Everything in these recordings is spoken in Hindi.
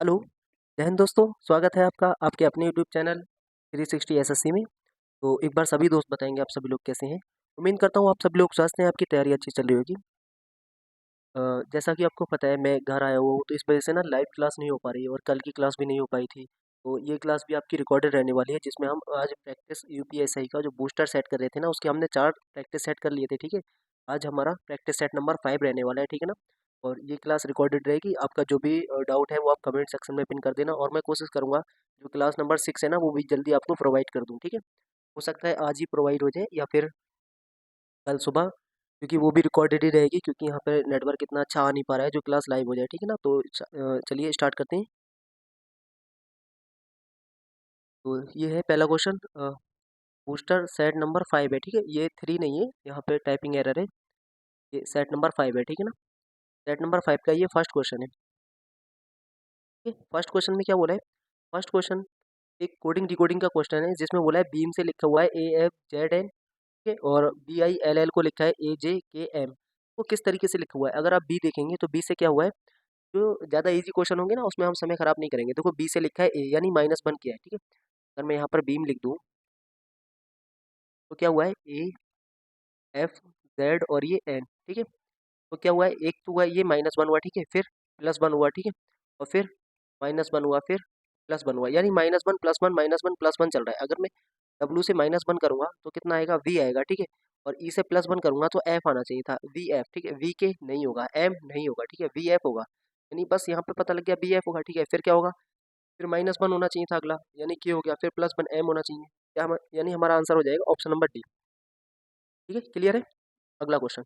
हेलो, जय हिंद दोस्तों। स्वागत है आपका आपके अपने यूट्यूब चैनल 360 एसएससी में। तो एक बार सभी दोस्त बताएंगे आप सभी लोग कैसे हैं। उम्मीद करता हूँ आप सभी लोग स्वस्थ हैं, आपकी तैयारी अच्छी चल रही होगी। जैसा कि आपको पता है मैं घर आया हुआ हूँ, तो इस वजह से ना लाइव क्लास नहीं हो पा रही है और कल की क्लास भी नहीं हो पाई थी। तो ये क्लास भी आपकी रिकॉर्डेड रहने वाली है, जिसमें हम आज प्रैक्टिस यूपीएसआई का जो बूस्टर सेट कर रहे थे ना, उसके हमने 4 प्रैक्टिस सेट कर लिए थे। ठीक है, आज हमारा प्रैक्टिस सेट नंबर 5 रहने वाला है। ठीक है ना। और ये क्लास रिकॉर्डेड रहेगी। आपका जो भी डाउट है वो आप कमेंट सेक्शन में पिन कर देना, और मैं कोशिश करूँगा जो क्लास नंबर 6 है ना वो भी जल्दी आपको प्रोवाइड कर दूँ। ठीक है, हो सकता है आज ही प्रोवाइड हो जाए या फिर कल सुबह, क्योंकि वो भी रिकॉर्डेड ही रहेगी, क्योंकि यहाँ पे नेटवर्क इतना अच्छा आ नहीं पा रहा है जो क्लास लाइव हो जाए। ठीक है ना। तो चलिए स्टार्ट करते हैं। तो ये है पहला क्वेश्चन। बूस्टर सेट नंबर 5 है। ठीक है, ये 3 नहीं है, यहाँ पे टाइपिंग एरर है। ये सेट नंबर 5 है। ठीक है ना। सेट नंबर 5 का ये फर्स्ट क्वेश्चन है। ठीक है, फर्स्ट क्वेश्चन में क्या बोला है। फर्स्ट क्वेश्चन एक कोडिंग डिकोडिंग का क्वेश्चन है, जिसमें बोला है बीम से लिखा हुआ है AFZN। ठीक है, और BILL को लिखा है AJKM। वो किस तरीके से लिखा हुआ है, अगर आप बी देखेंगे तो बी से क्या हुआ है, जो ज़्यादा इजी क्वेश्चन होंगे ना उसमें हम समय खराब नहीं करेंगे। देखो बी से लिखा है ए, यानी -1 किया है। ठीक है, अगर मैं यहाँ पर बीम लिख दूँ तो क्या हुआ है AFZ और ये एन। ठीक है, तो क्या हुआ है, एक तो हुआ ये -1 हुआ। ठीक है, फिर +1 हुआ। ठीक है, और फिर -1 हुआ, फिर +1 हुआ, यानी -1 +1 -1 +1 चल रहा है। अगर मैं W से -1 करूँगा तो कितना आएगा, V आएगा। ठीक है, और E से +1 करूँगा तो F आना चाहिए था, VF। ठीक है, VK नहीं होगा, M नहीं होगा। ठीक है, VF होगा, यानी बस यहाँ पे पता लग गया BF होगा। ठीक है, फिर क्या होगा, फिर -1 होना चाहिए था अगला, यानी K हो गया, फिर +1 M होना चाहिए। क्या यानी हमारा आंसर हो जाएगा ऑप्शन नंबर डी। ठीक है, क्लियर है। अगला क्वेश्चन,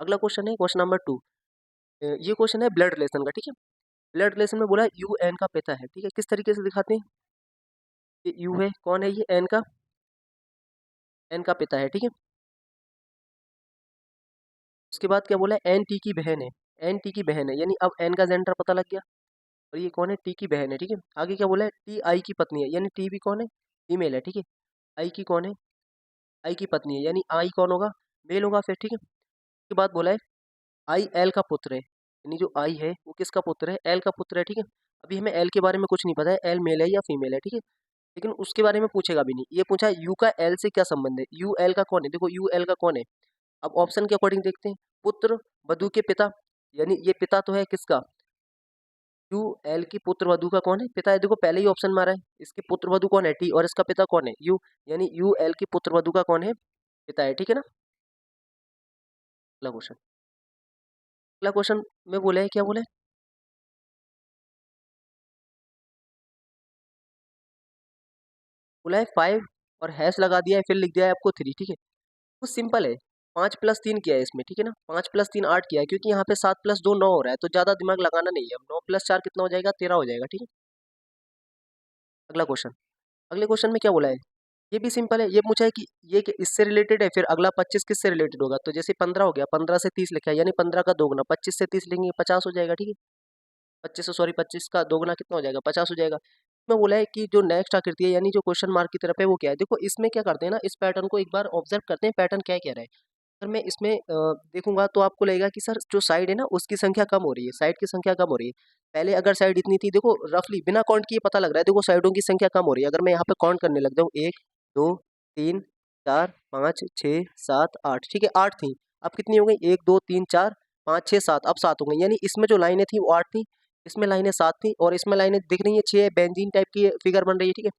अगला क्वेश्चन है क्वेश्चन नंबर 2। ये क्वेश्चन है ब्लड रिलेशन का। ठीक है, ब्लड रिलेशन में बोला है UN का पिता है। ठीक है, किस तरीके से दिखाते हैं, ये U है, कौन है ये, N का पिता है। ठीक है, उसके बाद क्या बोला है, NT की बहन है। NT की बहन है, यानी अब N का जेंडर पता लग गया, और ये कौन है, T की बहन है। ठीक है, आगे क्या बोला है, TI की पत्नी है, यानी T भी कौन है, फीमेल है। ठीक है, I की कौन है, I की पत्नी है, यानी I कौन होगा, मेल होगा फिर। ठीक है, उसके बाद बोला है आई एल का पुत्र है, यानी जो आई है वो किसका पुत्र है, एल का पुत्र है। ठीक है, अभी हमें एल के बारे में कुछ नहीं पता है, एल मेल है या फीमेल है। ठीक है, लेकिन उसके बारे में पूछेगा भी नहीं। ये पूछा यू का एल से क्या संबंध है, यू एल का कौन है, देखो यू एल का कौन है। अब ऑप्शन के अकॉर्डिंग देखते हैं, पुत्र वधु के पिता, यानी ये पिता तो है किसका, यू एल की पुत्र वधु का कौन है, पिता है। देखो पहले ही ऑप्शन मारा है, इसके पुत्र वधु कौन है, टी, और इसका पिता कौन है, यू, यानी यू एल की पुत्र वधु का कौन है, पिता है। ठीक है ना। अगला क्वेश्चन, अगला क्वेश्चन में बोला है, क्या बोला है, बोला है 5 और हैश लगा दिया है, फिर लिख दिया है आपको 3। ठीक है, वो सिंपल है, 5 + 3 किया है इसमें। ठीक है ना, 5 + 3 8 किया है, क्योंकि यहाँ पे 7 + 2 9 हो रहा है, तो ज़्यादा दिमाग लगाना नहीं है। अब 9 + 4 कितना हो जाएगा, 13 हो जाएगा। ठीक है, अगला क्वेश्चन, अगले क्वेश्चन में क्या बोला है, ये भी सिंपल है। ये पूछा है कि इससे रिलेटेड है, फिर अगला 25 किससे रिलेटेड होगा, तो जैसे 15 हो गया, 15 से 30 लिखा है, यानी 15 का दोगुना, 25 से 30 लेंगे 50 हो जाएगा। ठीक है, 25 का दोगुना कितना हो जाएगा, 50 हो जाएगा। इसमें बोला है कि जो नेक्स्ट आकृति है, यानी जो क्वेश्चन मार्क की तरफ है, वो क्या है। देखो इसमें क्या करते हैं ना, इस पैटर्न को एक बार ऑब्जर्व करते हैं, पैटर्न क्या कह रहा है। अगर मैं इसमें देखूंगा तो आपको लगेगा कि सर जो साइड है ना उसकी संख्या कम हो रही है, साइड की संख्या कम हो रही है। पहले अगर साइड इतनी थी, देखो रफली बिना काउंट किए पता लग रहा है, देखो साइडों की संख्या कम हो रही है। अगर मैं यहाँ पे काउंट करने लग जाऊँ, 1 2 3 4 5 6 7 8, ठीक है 8 थी, अब कितनी हो गई, 1 2 3 4 5 6 7, अब 7 हो गई। यानी इसमें जो लाइनें थी वो 8 थी, इसमें लाइनें 7 थी, और इसमें लाइनें दिख रही है 6, बेंजीन टाइप की फिगर बन रही है। ठीक है,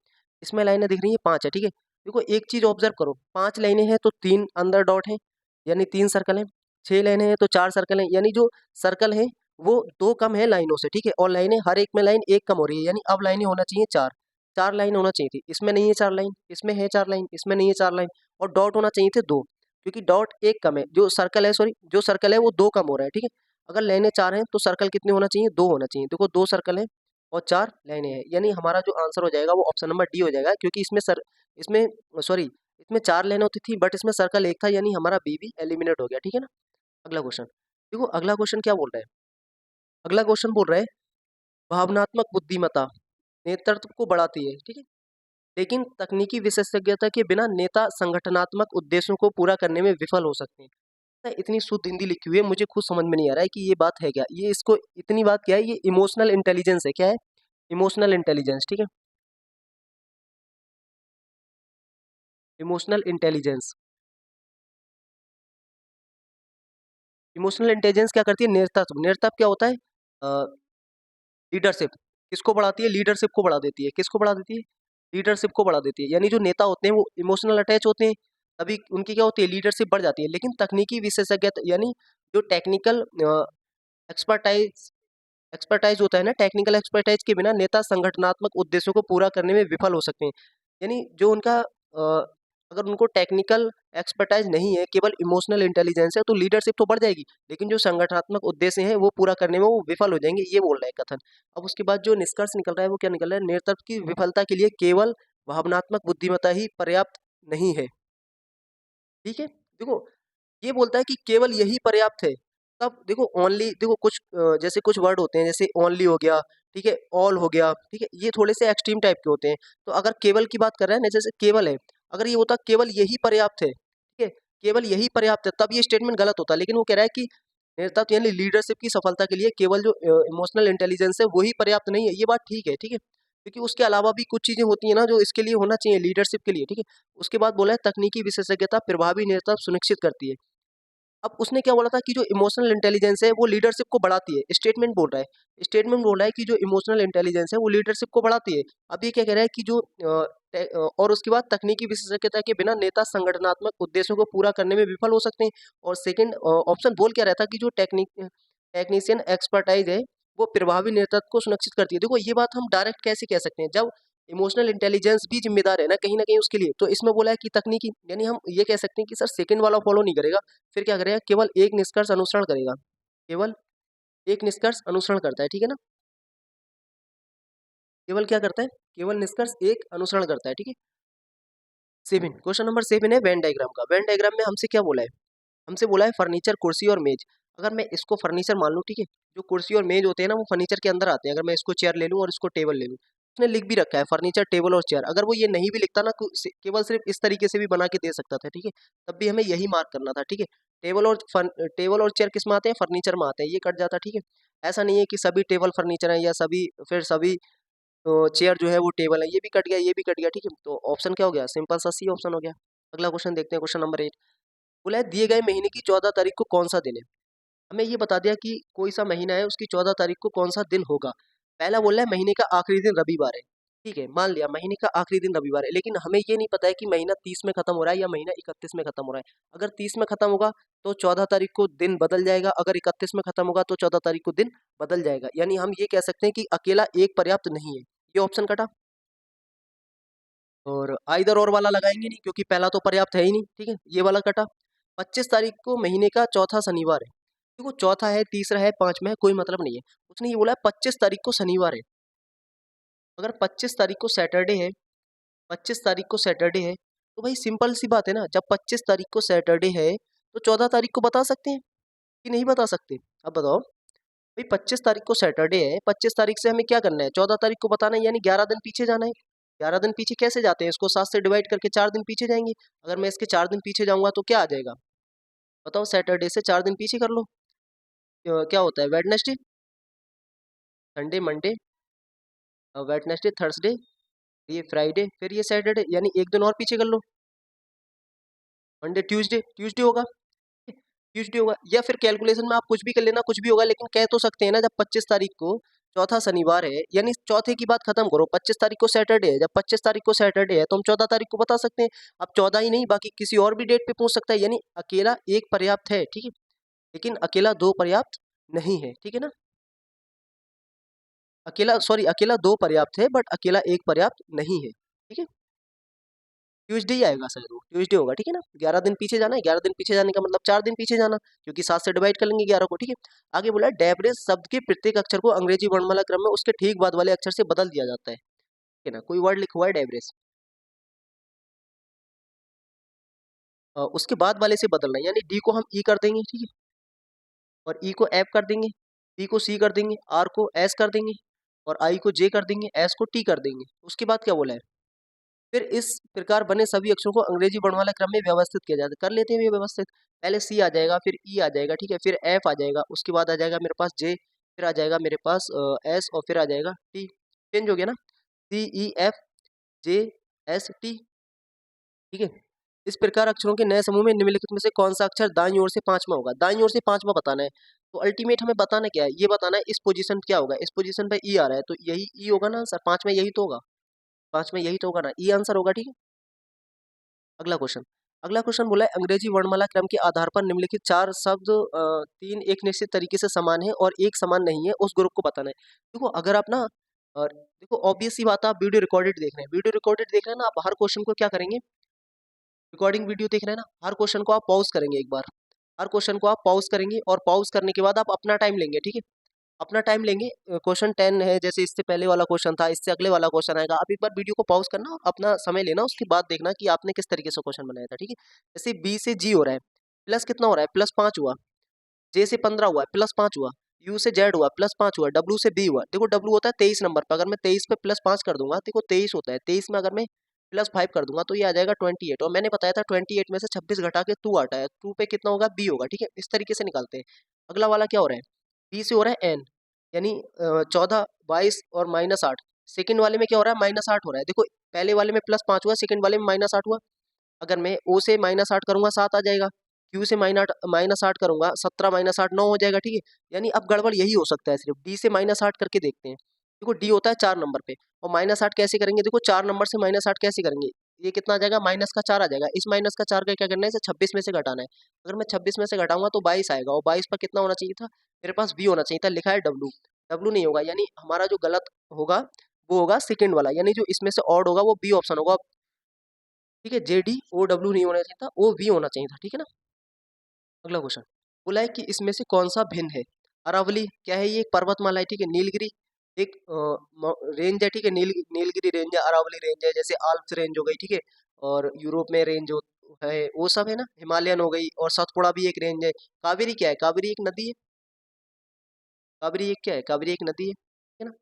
इसमें लाइनें दिख रही है 5 है। ठीक है, देखो एक चीज ऑब्जर्व करो, 5 लाइनें हैं तो 3 अंदर डॉट है, यानी 3 सर्कल हैं, 6 लाइनें हैं तो 4 सर्कल हैं, यानी जो सर्कल है वो 2 कम है लाइनों से। ठीक है, और लाइनें हर एक में लाइन 1 कम हो रही है, यानी अब लाइनें होना चाहिए 4, 4 लाइन होना चाहिए थी, इसमें नहीं है 4 लाइन, इसमें है 4 लाइन, इसमें नहीं है 4 लाइन, और डॉट होना चाहिए थे 2, क्योंकि डॉट 1 कम है, जो सर्कल है, सॉरी जो सर्कल है वो 2 कम हो रहा है। ठीक है, अगर लाइनें 4 हैं तो सर्कल कितने होना चाहिए, 2 होना चाहिए। देखो 2 सर्कल है और 4 लाइनें हैं, यानी हमारा जो आंसर हो जाएगा वो ऑप्शन नंबर डी हो जाएगा, क्योंकि इसमें सॉरी इसमें 4 लाइन होती थी, बट इसमें सर्कल एक था, यानी हमारा बी भी एलिमिनेट हो गया। ठीक है ना। अगला क्वेश्चन, देखो अगला क्वेश्चन क्या बोल रहा है, अगला क्वेश्चन बोल रहा है भावनात्मक बुद्धिमत्ता नेतृत्व को बढ़ाती है। ठीक है, लेकिन तकनीकी विशेषज्ञता के बिना नेता संगठनात्मक उद्देश्यों को पूरा करने में विफल हो सकते हैं। इतनी शुद्ध हिंदी लिखी हुई है, मुझे खुद समझ में नहीं आ रहा है कि ये बात है क्या, ये इसको इतनी बात क्या है, ये इमोशनल इंटेलिजेंस है, क्या है, इमोशनल इंटेलिजेंस, ठीक है, इमोशनल इंटेलिजेंस। इमोशनल इंटेलिजेंस क्या करती है? नेतृत्व। नेतृत्व क्या होता है? लीडरशिप। किसको बढ़ाती है? लीडरशिप को बढ़ा देती है। किसको बढ़ा देती है? लीडरशिप को बढ़ा देती है। यानी जो नेता होते हैं वो इमोशनल अटैच होते हैं, तभी उनकी क्या होती है? लीडरशिप बढ़ जाती है। लेकिन तकनीकी विशेषज्ञता यानी जो टेक्निकल एक्सपर्टाइज एक्सपर्टाइज होता है ना, टेक्निकल एक्सपर्टाइज के बिना नेता संगठनात्मक उद्देश्यों को पूरा करने में विफल हो सकते हैं। यानी जो उनका अगर उनको टेक्निकल एक्सपर्टाइज नहीं है, केवल इमोशनल इंटेलिजेंस है, तो लीडरशिप तो बढ़ जाएगी, लेकिन जो संगठनात्मक उद्देश्य हैं वो पूरा करने में वो विफल हो जाएंगे, ये बोल रहा है कथन। अब उसके बाद जो निष्कर्ष निकल रहा है वो क्या निकल रहा है? नेतृत्व की विफलता के लिए केवल भावनात्मक बुद्धिमत्ता ही पर्याप्त नहीं है। ठीक है, देखो ये बोलता है कि केवल यही पर्याप्त है। तब देखो ओनली, देखो कुछ जैसे कुछ वर्ड होते हैं, जैसे ओनली हो गया, ठीक है, ऑल हो गया, ठीक है, ये थोड़े से एक्सट्रीम टाइप के होते हैं। तो अगर केवल की बात कर रहे हैं ना, जैसे केवल है, अगर ये होता केवल यही पर्याप्त है, ठीक है, केवल यही पर्याप्त है, तब ये स्टेटमेंट गलत होता। लेकिन वो कह रहा है कि नेतृत्व यानी लीडरशिप की सफलता के लिए केवल जो इमोशनल इंटेलिजेंस है वही पर्याप्त नहीं है। ये बात ठीक है, ठीक है, क्योंकि उसके अलावा भी कुछ चीजें होती है ना जो इसके लिए होना चाहिए, लीडरशिप के लिए, ठीक है। उसके बाद बोला है तकनीकी विशेषज्ञता प्रभावी नेतृत्व सुनिश्चित करती है। अब उसने क्या बोला था कि जो इमोशनल इंटेलिजेंस है वो लीडरशिप को बढ़ाती है। स्टेटमेंट बोल रहा है, स्टेटमेंट बोल रहा है कि जो इमोशनल इंटेलिजेंस है वो लीडरशिप को बढ़ाती है। अब ये क्या कह रहा है कि जो और उसके बाद तकनीकी विशेषज्ञता के बिना नेता संगठनात्मक उद्देश्यों को पूरा करने में विफल हो सकते हैं। और सेकंड ऑप्शन बोल क्या रहा था कि जो टेक्नीशियन एक्सपर्टाइज है वो प्रभावी नेतृत्व को सुनिश्चित करती है। देखो ये बात हम डायरेक्ट कैसे कह सकते हैं, जब इमोशनल इंटेलिजेंस भी जिम्मेदार है ना कहीं उसके लिए, तो इसमें बोला है कि तकनीकी, यानी हम ये कह सकते हैं कि सर सेकंड वाला फॉलो नहीं करेगा, फिर क्या करेगा? केवल एक निष्कर्ष अनुसरण करेगा, केवल एक निष्कर्ष अनुसरण करता है, ठीक है ना, केवल क्या करता है? केवल निष्कर्ष एक अनुसरण करता है, ठीक है। 7, क्वेश्चन नंबर 7 है वेन डायग्राम का। वेन डायग्राम में हमसे क्या बोला है? हमसे बोला है फर्नीचर, कुर्सी और मेज। अगर मैं इसको फर्नीचर मान लूँ, ठीक है, जो कुर्सी और मेज होते हैं ना वो फर्नीचर के अंदर आते हैं। अगर मैं इसको चेयर ले लूँ और इसको टेबल ले लूँ, उसने लिख भी रखा है फर्नीचर, टेबल और चेयर। अगर वो ये नहीं भी लिखता ना, केवल सिर्फ इस तरीके से भी बना के दे सकता था, ठीक है, तब भी हमें यही मार्क करना था, ठीक है। टेबल और चेयर किस में आते हैं? फर्नीचर में आते हैं, ये कट जाता, ठीक है। ऐसा नहीं है कि सभी टेबल फर्नीचर है या सभी तो चेयर जो है वो टेबल है, ये भी कट गया, ये भी कट गया, ठीक है। तो ऑप्शन क्या हो गया? सिंपल सा सी ऑप्शन हो गया। अगला क्वेश्चन देखते हैं, क्वेश्चन नंबर 8। बोला है दिए गए महीने की 14 तारीख को कौन सा दिन है? हमें ये बता दिया कि कोई सा महीना है, उसकी 14 तारीख को कौन सा दिन होगा। पहला बोल रहा है महीने का आखिरी दिन रविवार है, ठीक है, मान लिया महीने का आखिरी दिन रविवार है, लेकिन हमें ये नहीं पता है कि महीना 30 में खत्म हो रहा है या महीना 31 में खत्म हो रहा है। अगर 30 में खत्म होगा तो 14 तारीख को दिन बदल जाएगा, अगर 31 में खत्म होगा तो 14 तारीख को दिन बदल जाएगा। यानी हम ये कह सकते हैं कि अकेला एक पर्याप्त नहीं है, ये ऑप्शन कटा। और आइदर और वाला लगाएंगे नहीं क्योंकि पहला तो पर्याप्त है ही नहीं, ठीक है, ये वाला कटा। 25 तारीख को महीने का चौथा शनिवार है। देखो चौथा है, तीसरा है, पांचवा है, कोई मतलब नहीं है। उसने ये बोला है 25 तारीख को शनिवार है। अगर 25 तारीख को सैटरडे है, 25 तारीख को सैटरडे है, तो भाई सिंपल सी बात है ना, जब 25 तारीख को सैटरडे है तो 14 तारीख को बता सकते हैं कि नहीं बता सकते? अब बताओ भाई, 25 तारीख को सैटरडे है, 25 तारीख से हमें क्या करना है? 14 तारीख को बताना है, यानी 11 दिन पीछे जाना है। 11 दिन पीछे कैसे जाते हैं? इसको 7 से डिवाइड करके 4 दिन पीछे जाएंगे। अगर मैं इसके 4 दिन पीछे जाऊंगा तो क्या आ जाएगा? बताओ, सैटरडे से 4 दिन पीछे कर लो। क्या होता है? Wednesday, Sunday, Monday, Wednesday, Thursday, ये फ्राइडे, फिर ये सैटरडे, यानी एक दिन और पीछे कर लो। मंडे, ट्यूसडे, ट्यूसडे होगा, ट्यूसडे होगा। या फिर कैलकुलेशन में आप कुछ भी कर लेना, कुछ भी होगा, लेकिन कह तो सकते हैं ना, जब 25 तारीख को चौथा शनिवार है, यानी चौथे की बात खत्म करो, 25 तारीख को सैटरडे है, जब 25 तारीख को सैटरडे है तो हम 14 तारीख को बता सकते हैं। अब 14 ही नहीं, बाकी किसी और भी डेट पे पूछ सकता है, यानी अकेला एक पर्याप्त है, ठीक है, लेकिन अकेला दो पर्याप्त नहीं है, ठीक है ना। अकेला दो पर्याप्त है बट अकेला एक पर्याप्त नहीं है, ठीक है। ट्यूसडे ही आएगा शायद, वो ट्यूसडे होगा, ठीक है ना। 11 दिन पीछे जाना है, 11 दिन पीछे जाने का मतलब 4 दिन पीछे जाना, क्योंकि 7 से डिवाइड कर लेंगे 11 को, ठीक है। आगे बोला डेवरेज शब्द के प्रत्येक अक्षर को अंग्रेजी वर्णमाला क्रम में उसके ठीक बाद वाले अक्षर से बदल दिया जाता है, ठीक है ना। कोई वर्ड लिखा हुआ है डेवरेज, उसके बाद वाले से बदलना है, यानी डी को हम ई कर देंगे, ठीक है, और ई को एफ कर देंगे, टी को सी कर देंगे, आर को एस कर देंगे, और आई को जे कर देंगे, एस को टी कर देंगे। उसके बाद क्या बोला है? फिर इस प्रकार बने सभी अक्षरों को अंग्रेजी वर्णमाला क्रम में व्यवस्थित किया जाता है। कर लेते हैं ये व्यवस्थित। पहले सी आ जाएगा, फिर ई आ जाएगा, ठीक है, फिर एफ आ जाएगा, उसके बाद आ जाएगा मेरे पास जे, फिर आ जाएगा मेरे पास एस, और फिर आ जाएगा टी। चेंज हो गया ना, CEFJST, ठीक है। इस प्रकार अक्षरों के नए समूह में निम्नलिखित में से कौन सा अक्षर दाईं ओर से पांचवा होगा, दाईं ओर से पांचवा बताना है। तो अल्टीमेट हमें बताना क्या है, ये बताना है इस पोजीशन क्या होगा, इस पोजीशन पे ई आ रहा है तो यही ई होगा ना सर, पांच में यही तो होगा, पांच में यही तो होगा ना, ई आंसर होगा, ठीक है। अगला क्वेश्चन, अगला क्वेश्चन बोला है अंग्रेजी वर्णमाला क्रम के आधार पर निम्नलिखित चार शब्द तीन एक निश्चित तरीके से समान है और एक समान नहीं है, उस ग्रुप को बताना है। देखो अगर आप ना देखो ऑब्वियस सी बात है, आप वीडियो रिकॉर्डेड देख रहे हैं, वीडियो रिकॉर्डेड देख रहे हैं ना, आप हर क्वेश्चन को क्या करेंगे, रिकॉर्डिंग वीडियो देख रहे हैं ना, हर क्वेश्चन को आप पॉज करेंगे एक बार, हर क्वेश्चन को आप पॉज करेंगे और पॉज करने के बाद आप अपना टाइम लेंगे, ठीक है। अपना टाइम लेंगे, क्वेश्चन 10 है जैसे इससे पहले वाला क्वेश्चन था, इससे अगले वाला क्वेश्चन आएगा, आप एक बार वीडियो को पॉज करना, अपना समय लेना, उसके बाद देखना कि आपने किस तरीके से क्वेश्चन बनाया था, ठीक है। जैसे बी से जी हो रहा है, प्लस कितना हो रहा है, प्लस 5 हुआ, जे से 15 हुआ, प्लस 5 हुआ, यू से जेड हुआ, प्लस 5 हुआ, डब्ल्यू से बी हुआ। देखो डब्ल्यू होता है 23 नंबर पर, अगर मैं 23 पे प्लस 5 कर दूंगा, देखो 23 होता है, 23 में अगर मैं प्लस 5 कर दूंगा तो ये आ जाएगा 28, और मैंने बताया था 28 में से 26 घटा के 2 आता है, 2 पे कितना होगा, बी होगा, ठीक है। इस तरीके से निकालते हैं। अगला वाला क्या हो रहा है, बी से हो रहा है एन, यानी 14, 22 और -8। सेकंड वाले में क्या हो रहा है, -8 हो रहा है। देखो पहले वाले में +5 हुआ, सेकंड वाले में -8 हुआ। अगर मैं ओ से -8 करूंगा 7 आ जाएगा, क्यू से -8 करूंगा 17 -8 9 हो जाएगा, ठीक है। यानी अब गड़बड़ यही हो सकता है, सिर्फ डी से -8 करके देखते हैं। देखो डी होता है 4 नंबर पे, और -8 कैसे करेंगे, देखो 4 नंबर से -8 कैसे करेंगे, ये कितना आ जाएगा, माइनस का 4 आ जाएगा। इस माइनस का 4 का क्या करना है, इसे 26 में से घटाना है। अगर मैं 26 में से घटाऊंगा तो 22 आएगा, और 22 पर कितना होना चाहिए था, मेरे पास बी होना चाहिए था, लिखा है डब्लू, डब्लू नहीं होगा, यानी हमारा जो गलत होगा वो होगा सेकंड वाला, यानी जो इसमें से ऑड होगा वो बी ऑप्शन होगा, ठीक है। JDOW नहीं होना चाहिए था, OV होना चाहिए था, ठीक है ना। अगला क्वेश्चन बोला है कि इसमें से कौन सा भिन्न है, अरावली क्या है, ये एक पर्वतमाला है, ठीक है। नीलगिरी एक रेंज है, ठीक है। नीलगिरी रेंज है, अरावली रेंज है, जैसे आल्प्स रेंज हो गई, ठीक है। और यूरोप में रेंज है वो सब है ना, हिमालयन हो गई, और सतपुड़ा भी एक रेंज है। कावेरी क्या है, कावेरी एक नदी है, कावेरी एक क्या है, कावेरी एक नदी है, ठीक है ना।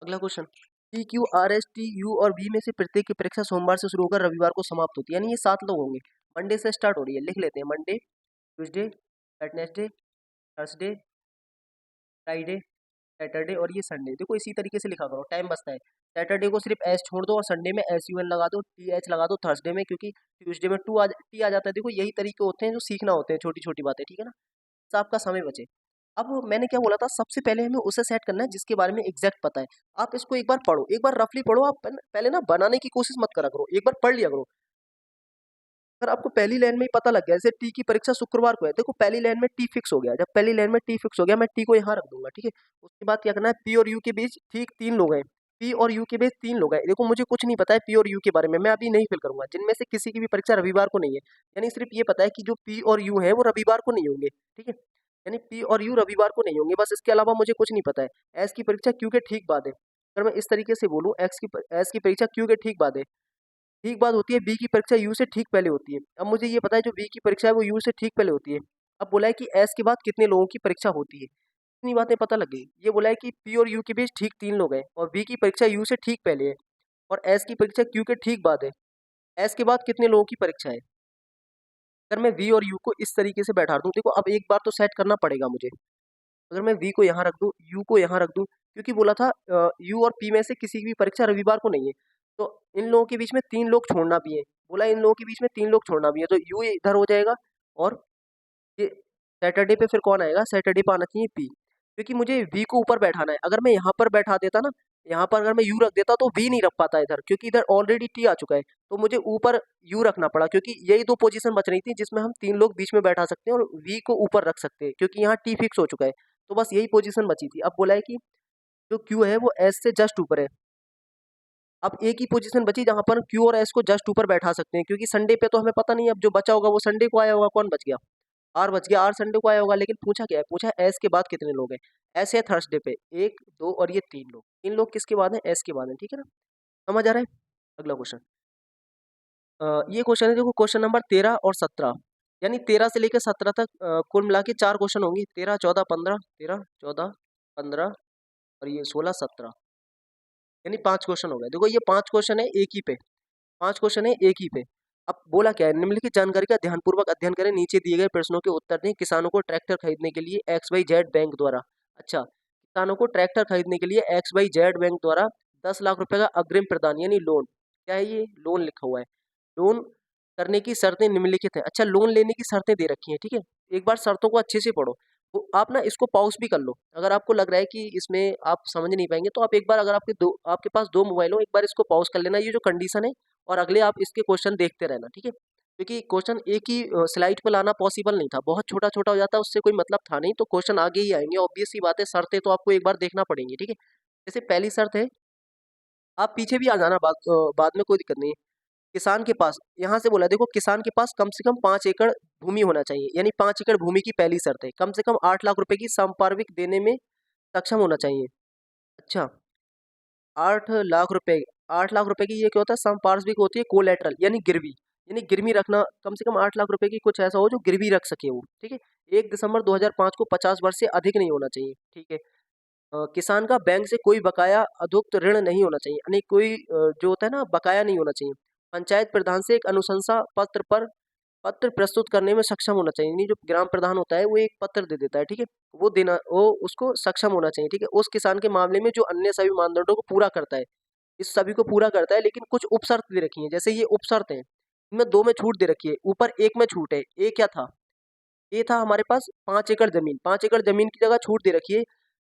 अगला क्वेश्चन, PQRSTU और V में से प्रत्येक की परीक्षा सोमवार से शुरू होकर रविवार को समाप्त होती है, यानी ये 7 लोग होंगे। मंडे से स्टार्ट हो रही है, लिख लेते हैं, Monday, Tuesday, Wednesday, Thursday, Friday, Saturday और ये संडे। देखो इसी तरीके से लिखा करो, टाइम बचता है। सैटरडे को सिर्फ एस छोड़ दो और संडे में SUN लगा दो, TH लगा दो थर्सडे में, क्योंकि ट्यूसडे में टी आ जाता है। देखो यही तरीके होते हैं जो सीखना होते हैं, छोटी छोटी बातें, ठीक है ना। तो आपका समय बचे। अब मैंने क्या बोला था, सबसे पहले हमें उसे सेट करना है जिसके बारे में एग्जैक्ट पता है। आप इसको एक बार पढ़ो, एक बार रफली पढ़ो, आप पहले ना बनाने की कोशिश मत करा करो, एक बार पढ़ लिया करो। अगर आपको पहली लाइन में ही पता लग गया, जैसे टी की परीक्षा शुक्रवार को है, देखो पहली लाइन में टी फिक्स हो गया, जब पहली लाइन में टी फिक्स हो गया, मैं टी को यहाँ रख दूंगा, ठीक है। उसके बाद क्या करना है, पी और यू के बीच ठीक 3 लोग हैं, पी और यू के बीच 3 लोग हैं। देखो मुझे कुछ नहीं पता है पी और यू के बारे में, मैं अभी नहीं फिल करूंगा, जिनमें से किसी की भी परीक्षा रविवार को नहीं है, यानी सिर्फ ये पता है कि जो पी और यू है वो रविवार को नहीं होंगे, ठीक है। यानी पी और यू रविवार को नहीं होंगे, बस इसके अलावा मुझे कुछ नहीं पता है। एस की परीक्षा क्यू के ठीक बाद है, अगर मैं इस तरीके से बोलूँ, एस की परीक्षा क्यू के ठीक बाद है, ठीक बात होती है। बी की परीक्षा यू से ठीक पहले होती है। अब मुझे ये पता है जो बी की परीक्षा है वो यू से ठीक पहले होती है। अब बोला है कि एस के बाद कितने लोगों की परीक्षा होती है, इतनी बातें पता लग गई। ये बोला है कि पी और यू के बीच ठीक 3 लोग हैं, और बी की परीक्षा यू से ठीक पहले है, और एस की परीक्षा क्यू के ठीक बाद है। एस के बाद कितने लोगों की परीक्षा है, अगर मैं वी और यू को इस तरीके से बैठा दूं, देखो अब एक बार तो सेट करना पड़ेगा मुझे। अगर मैं वी को यहाँ रख दूं, यू को यहाँ रख दूं, क्योंकि बोला था यू और पी में से किसी की भी परीक्षा रविवार को नहीं है, तो इन लोगों के बीच में 3 लोग छोड़ना भी है। बोला इन लोगों के बीच में 3 लोग छोड़ना भी है, तो यू इधर हो जाएगा, और ये सैटरडे पे फिर कौन आएगा, सैटरडे पे आना चाहिए पी, क्योंकि मुझे वी को ऊपर बैठाना है। अगर मैं यहाँ पर बैठा देता ना, यहाँ पर अगर मैं यू रख देता तो वी नहीं रख पाता इधर, क्योंकि इधर ऑलरेडी टी आ चुका है, तो मुझे ऊपर यू रखना पड़ा, क्योंकि यही 2 पोजीशन बच रही थी जिसमें हम 3 लोग बीच में बैठा सकते हैं और वी को ऊपर रख सकते हैं, क्योंकि यहाँ टी फिक्स हो चुका है। तो बस यही पोजीशन बची थी। अब बोला है कि जो क्यू है वो एस से जस्ट ऊपर है। अब एक ही पोजीशन बची जहां पर क्यू और एस को जस्ट ऊपर बैठा सकते हैं, क्योंकि संडे पे तो हमें पता नहीं, अब जो बचा होगा वो संडे को आया होगा, कौन बच गया, आर बच गया, आर संडे को आया होगा। लेकिन पूछा क्या है, पूछा है एस के बाद कितने लोग हैं। एस है थर्सडे पे 1 2 और ये 3 लोग, 3 लोग किसके बाद है, एस के बाद है, ठीक है ना। समझ आ रहा है। अगला क्वेश्चन, ये क्वेश्चन है, देखो क्वेश्चन नंबर 13 और 17, यानी 13 से लेकर 17 तक कुल मिला के 4 क्वेश्चन होंगे, 13 14 15, 13 14 15 और ये 16 17, यानी 5 क्वेश्चन हो गए। देखो ये 5 क्वेश्चन है एक ही पे, 5 क्वेश्चन है एक ही पे। अब बोला क्या है, निम्नलिखित जानकारी का ध्यानपूर्वक अध्ययन करें, नीचे दिए गए प्रश्नों के उत्तर दें। किसानों को ट्रैक्टर खरीदने के लिए XYZ बैंक द्वारा, अच्छा किसानों को ट्रैक्टर खरीदने के लिए XYZ बैंक द्वारा 10 लाख रुपए का अग्रिम प्रदान यानी लोन। क्या है ये? लोन लिखा हुआ है। लोन करने की शर्तें निम्नलिखित है। अच्छा, लोन लेने की शर्तें दे रखी हैं, ठीक है। एक बार शर्तों को अच्छे से पढ़ो। तो आप ना इसको पॉज भी कर लो। अगर आपको लग रहा है कि इसमें आप समझ नहीं पाएंगे तो आप एक बार, अगर आपके पास दो मोबाइल हो, एक बार इसको पॉज कर लेना, ये जो कंडीशन है, और अगले आप इसके क्वेश्चन देखते रहना, ठीक है। क्योंकि क्वेश्चन एक ही स्लाइड पर लाना पॉसिबल नहीं था, बहुत छोटा छोटा हो जाता, उससे कोई मतलब था नहीं, तो क्वेश्चन आगे ही आएंगे। ऑब्वियस सी बात है, शर्तें तो आपको एक बार देखना पड़ेंगी, ठीक है। जैसे पहली शर्त है, आप पीछे भी आ जाना, बाद में कोई दिक्कत नहीं है। किसान के पास, यहाँ से बोला देखो, किसान के पास कम से कम 5 एकड़ भूमि होना चाहिए, यानी 5 एकड़ भूमि की पहली शर्त है। कम से कम 8 लाख रुपए की संपार्श्विक देने में सक्षम होना चाहिए। अच्छा, 8 लाख रुपए, 8 लाख रुपए की ये क्या होता है? संपार्श्विक होती है कोलेटरल, यानी गिरवी, यानी गिरवी रखना। कम से कम 8 लाख रुपए की कुछ ऐसा हो जो गिरवी रख सके वो, ठीक है। 1 दिसंबर 2005 को 50 वर्ष से अधिक नहीं होना चाहिए, ठीक है। किसान का बैंक से कोई बकाया अधुक्त ऋण नहीं होना चाहिए, यानी कोई जो होता है ना, बकाया नहीं होना चाहिए। पंचायत प्रधान से एक अनुशंसा पत्र पर पत्र प्रस्तुत करने में सक्षम होना चाहिए, यानी जो ग्राम प्रधान होता है वो एक पत्र दे देता है, ठीक है। वो उसको सक्षम होना चाहिए, ठीक है। उस किसान के मामले में जो अन्य सभी मानदंडों को पूरा करता है, इस सभी को पूरा करता है, लेकिन कुछ उपशर्त दे रखी है। जैसे ये उपशर्त है, इनमें दो में छूट दे रखी है, ऊपर एक में छूट है। ये क्या था? ये था हमारे पास 5 एकड़ जमीन, 5 एकड़ जमीन की जगह छूट दे रखी है।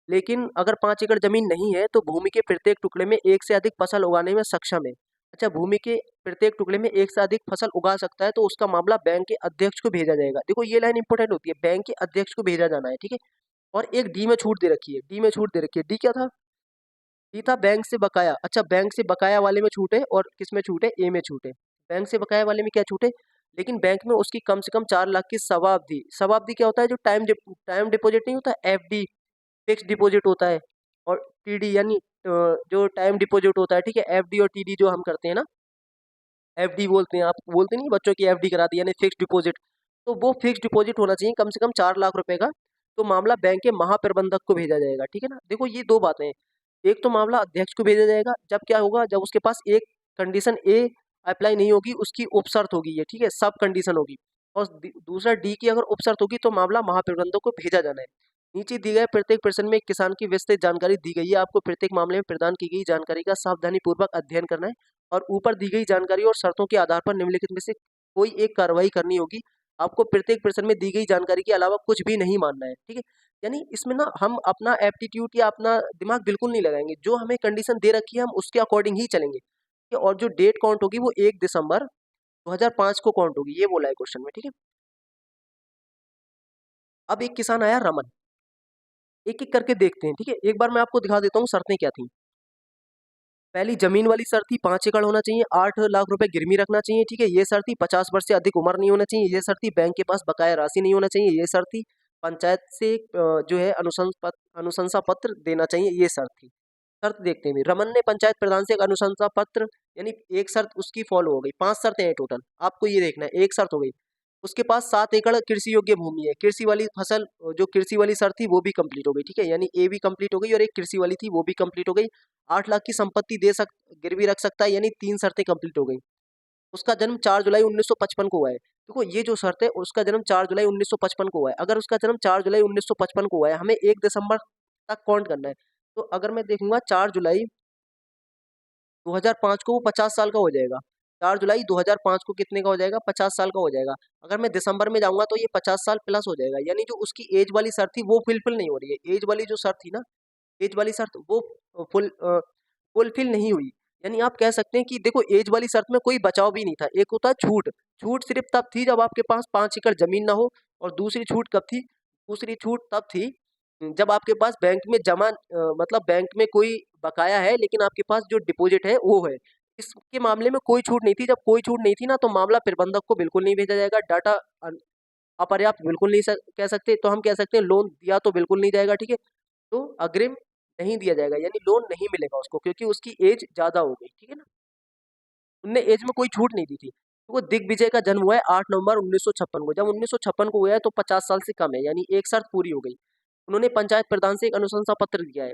लेकिन अगर 5 एकड़ जमीन नहीं है तो भूमि के प्रत्येक टुकड़े में एक से अधिक फसल उगाने में सक्षम है। अच्छा, भूमि के प्रत्येक टुकड़े में एक से अधिक फसल उगा सकता है तो उसका मामला बैंक के अध्यक्ष को भेजा जाएगा। देखो ये लाइन इंपॉर्टेंट होती है, बैंक के अध्यक्ष को भेजा जाना है, ठीक है। और एक डी में छूट दे रखी है, डी में छूट दे रखी है। डी क्या था? डी था बैंक से बकाया। अच्छा, बैंक से बकाया वाले में छूट है, और किस में छूट है? ए में छूट है। बैंक से बकाया वाले में क्या छूट है? लेकिन बैंक में उसकी कम से कम 4 लाख की सवावधि, सवावधि क्या होता है? जो टाइम डिपॉजिट नहीं होता, एफडी, फिक्स डिपॉजिट होता है, और टीडी यानी जो टाइम डिपॉजिट होता है, ठीक है। एफडी और टीडी जो हम करते हैं ना, एफडी बोलते हैं, आप बोलते नहीं बच्चों की एफडी करा दी, यानी फिक्स डिपॉजिट। तो वो फिक्स डिपॉजिट होना चाहिए कम से कम 4 लाख रुपए का। तो मामला बैंक के महाप्रबंधक को भेजा जाएगा, ठीक है ना। देखो ये दो बातें हैं, एक तो मामला अध्यक्ष को भेजा जाएगा, जब क्या होगा? जब उसके पास एक कंडीशन ए अप्लाई नहीं होगी, उसकी उपशर्त होगी ये, ठीक है, सब कंडीशन होगी। और दूसरा डी की अगर उपशर्त होगी तो मामला महाप्रबंधक को भेजा जाना है। नीचे दी गए प्रत्येक प्रश्न में एक किसान की विस्तृत जानकारी दी गई है। आपको प्रत्येक मामले में प्रदान की गई जानकारी का सावधानी पूर्वक अध्ययन करना है, और ऊपर दी गई जानकारी और शर्तों के आधार पर निम्नलिखित में से कोई एक कार्रवाई करनी होगी। आपको प्रत्येक प्रश्न में दी गई जानकारी के अलावा कुछ भी नहीं मानना है, ठीक है। यानी इसमें ना हम अपना एप्टीट्यूड या अपना दिमाग बिल्कुल नहीं लगाएंगे, जो हमें कंडीशन दे रखी है हम उसके अकॉर्डिंग ही चलेंगे, ठीक है? और जो डेट काउंट होगी वो 1 दिसंबर 2005 को काउंट होगी, ये बोला है क्वेश्चन में, ठीक है। अब एक किसान आया रमन, एक एक करके देखते हैं, ठीक है। एक बार मैं आपको दिखा देता हूँ शर्तें क्या थी। पहली जमीन वाली शर्त थी, 5 एकड़ होना चाहिए, 8 लाख रुपए गिरवी रखना चाहिए, ठीक है। ये शर्त थी 50 वर्ष से अधिक उम्र नहीं होना चाहिए, ये शर्त थी बैंक के पास बकाया राशि नहीं होना चाहिए, ये शर्त थी पंचायत से जो है अनुशंसा पत्र देना चाहिए, ये शर्त थी। शर्त देखते हैं, रमन ने पंचायत प्रधान से एक अनुशंसा पत्र, यानी एक शर्त उसकी फॉलो हो गई। 5 शर्तें हैं टोटल, आपको ये देखना है, एक शर्त हो गई। उसके पास 7 एकड़ कृषि योग्य भूमि है, कृषि वाली फसल, जो कृषि वाली शर्त थी वो भी कंप्लीट हो गई, ठीक है। यानी ए भी कंप्लीट हो गई और एक कृषि वाली थी वो भी कंप्लीट हो गई। 8 लाख की संपत्ति गिरवी रख सकता है, यानी 3 शर्तें कंप्लीट हो गई। उसका जन्म 4 जुलाई 1955 को हुआ है। देखो ये जो शर्त है, उसका जन्म 4 जुलाई 1955 को हुआ है। अगर उसका जन्म 4 जुलाई 1955 को हुआ है, हमें 1 दिसंबर तक काउंट करना है। तो अगर मैं देखूंगा 4 जुलाई 2005 को, वो 50 साल का हो जाएगा। 4 जुलाई 2005 को कितने का हो जाएगा? 50 साल का हो जाएगा। अगर मैं दिसंबर में जाऊंगा तो ये 50 साल प्लस हो जाएगा, यानी जो उसकी एज वाली शर्त थी वो फुलफिल नहीं हो रही है। एज वाली जो शर्त थी ना, एज वाली शर्त वो फुलफिल नहीं हुई। यानी आप कह सकते हैं कि देखो एज वाली शर्त में कोई बचाव भी नहीं था। एक होता है छूट, छूट सिर्फ तब थी जब आपके पास 5 एकड़ जमीन ना हो, और दूसरी छूट कब थी? दूसरी छूट तब थी जब आपके पास बैंक में मतलब बैंक में कोई बकाया है, लेकिन आपके पास जो डिपॉजिट है वो है। इसके मामले में कोई छूट नहीं थी। जब कोई छूट नहीं थी ना, तो मामला प्रबंधक को बिल्कुल नहीं भेजा जाएगा। डाटा अपर्याप्त बिल्कुल नहीं कह सकते, तो हम कह सकते हैं लोन दिया तो बिल्कुल नहीं जाएगा, ठीक है। तो अग्रिम नहीं दिया जाएगा, यानी लोन नहीं मिलेगा उसको, क्योंकि उसकी एज ज्यादा हो गई, ठीक है ना। उनने एज में कोई छूट नहीं दी थी। तो वो दिग्विजय का जन्म हुआ है 8 नवंबर 1956 को। जब 1956 को हुआ है तो 50 साल से कम है, यानी एक शर्त पूरी हो गई। उन्होंने पंचायत प्रधान से एक अनुशंसा पत्र दिया है,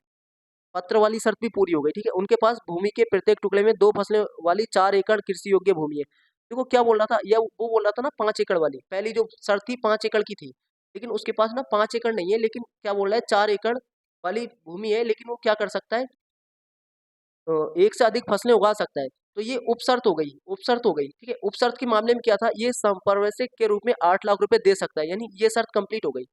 पत्र वाली शर्त भी पूरी हो गई, ठीक है। उनके पास भूमि के प्रत्येक टुकड़े में 2 फसलें वाली 4 एकड़ कृषि योग्य भूमि है। देखो क्या बोल रहा था, या वो बोल रहा था ना 5 एकड़ वाली, पहली जो शर्त थी 5 एकड़ की थी, लेकिन उसके पास ना 5 एकड़ नहीं है, लेकिन क्या बोल रहा है 4 एकड़ वाली भूमि है, लेकिन वो क्या कर सकता है, एक से अधिक फसलें उगा सकता है। तो ये उपशर्त हो गई, उपशर्त हो गई, ठीक है। उपशर्त के मामले में क्या था, ये संपार्श्विक के रूप में 8 लाख रुपए दे सकता है, यानी ये शर्त कंप्लीट हो गई।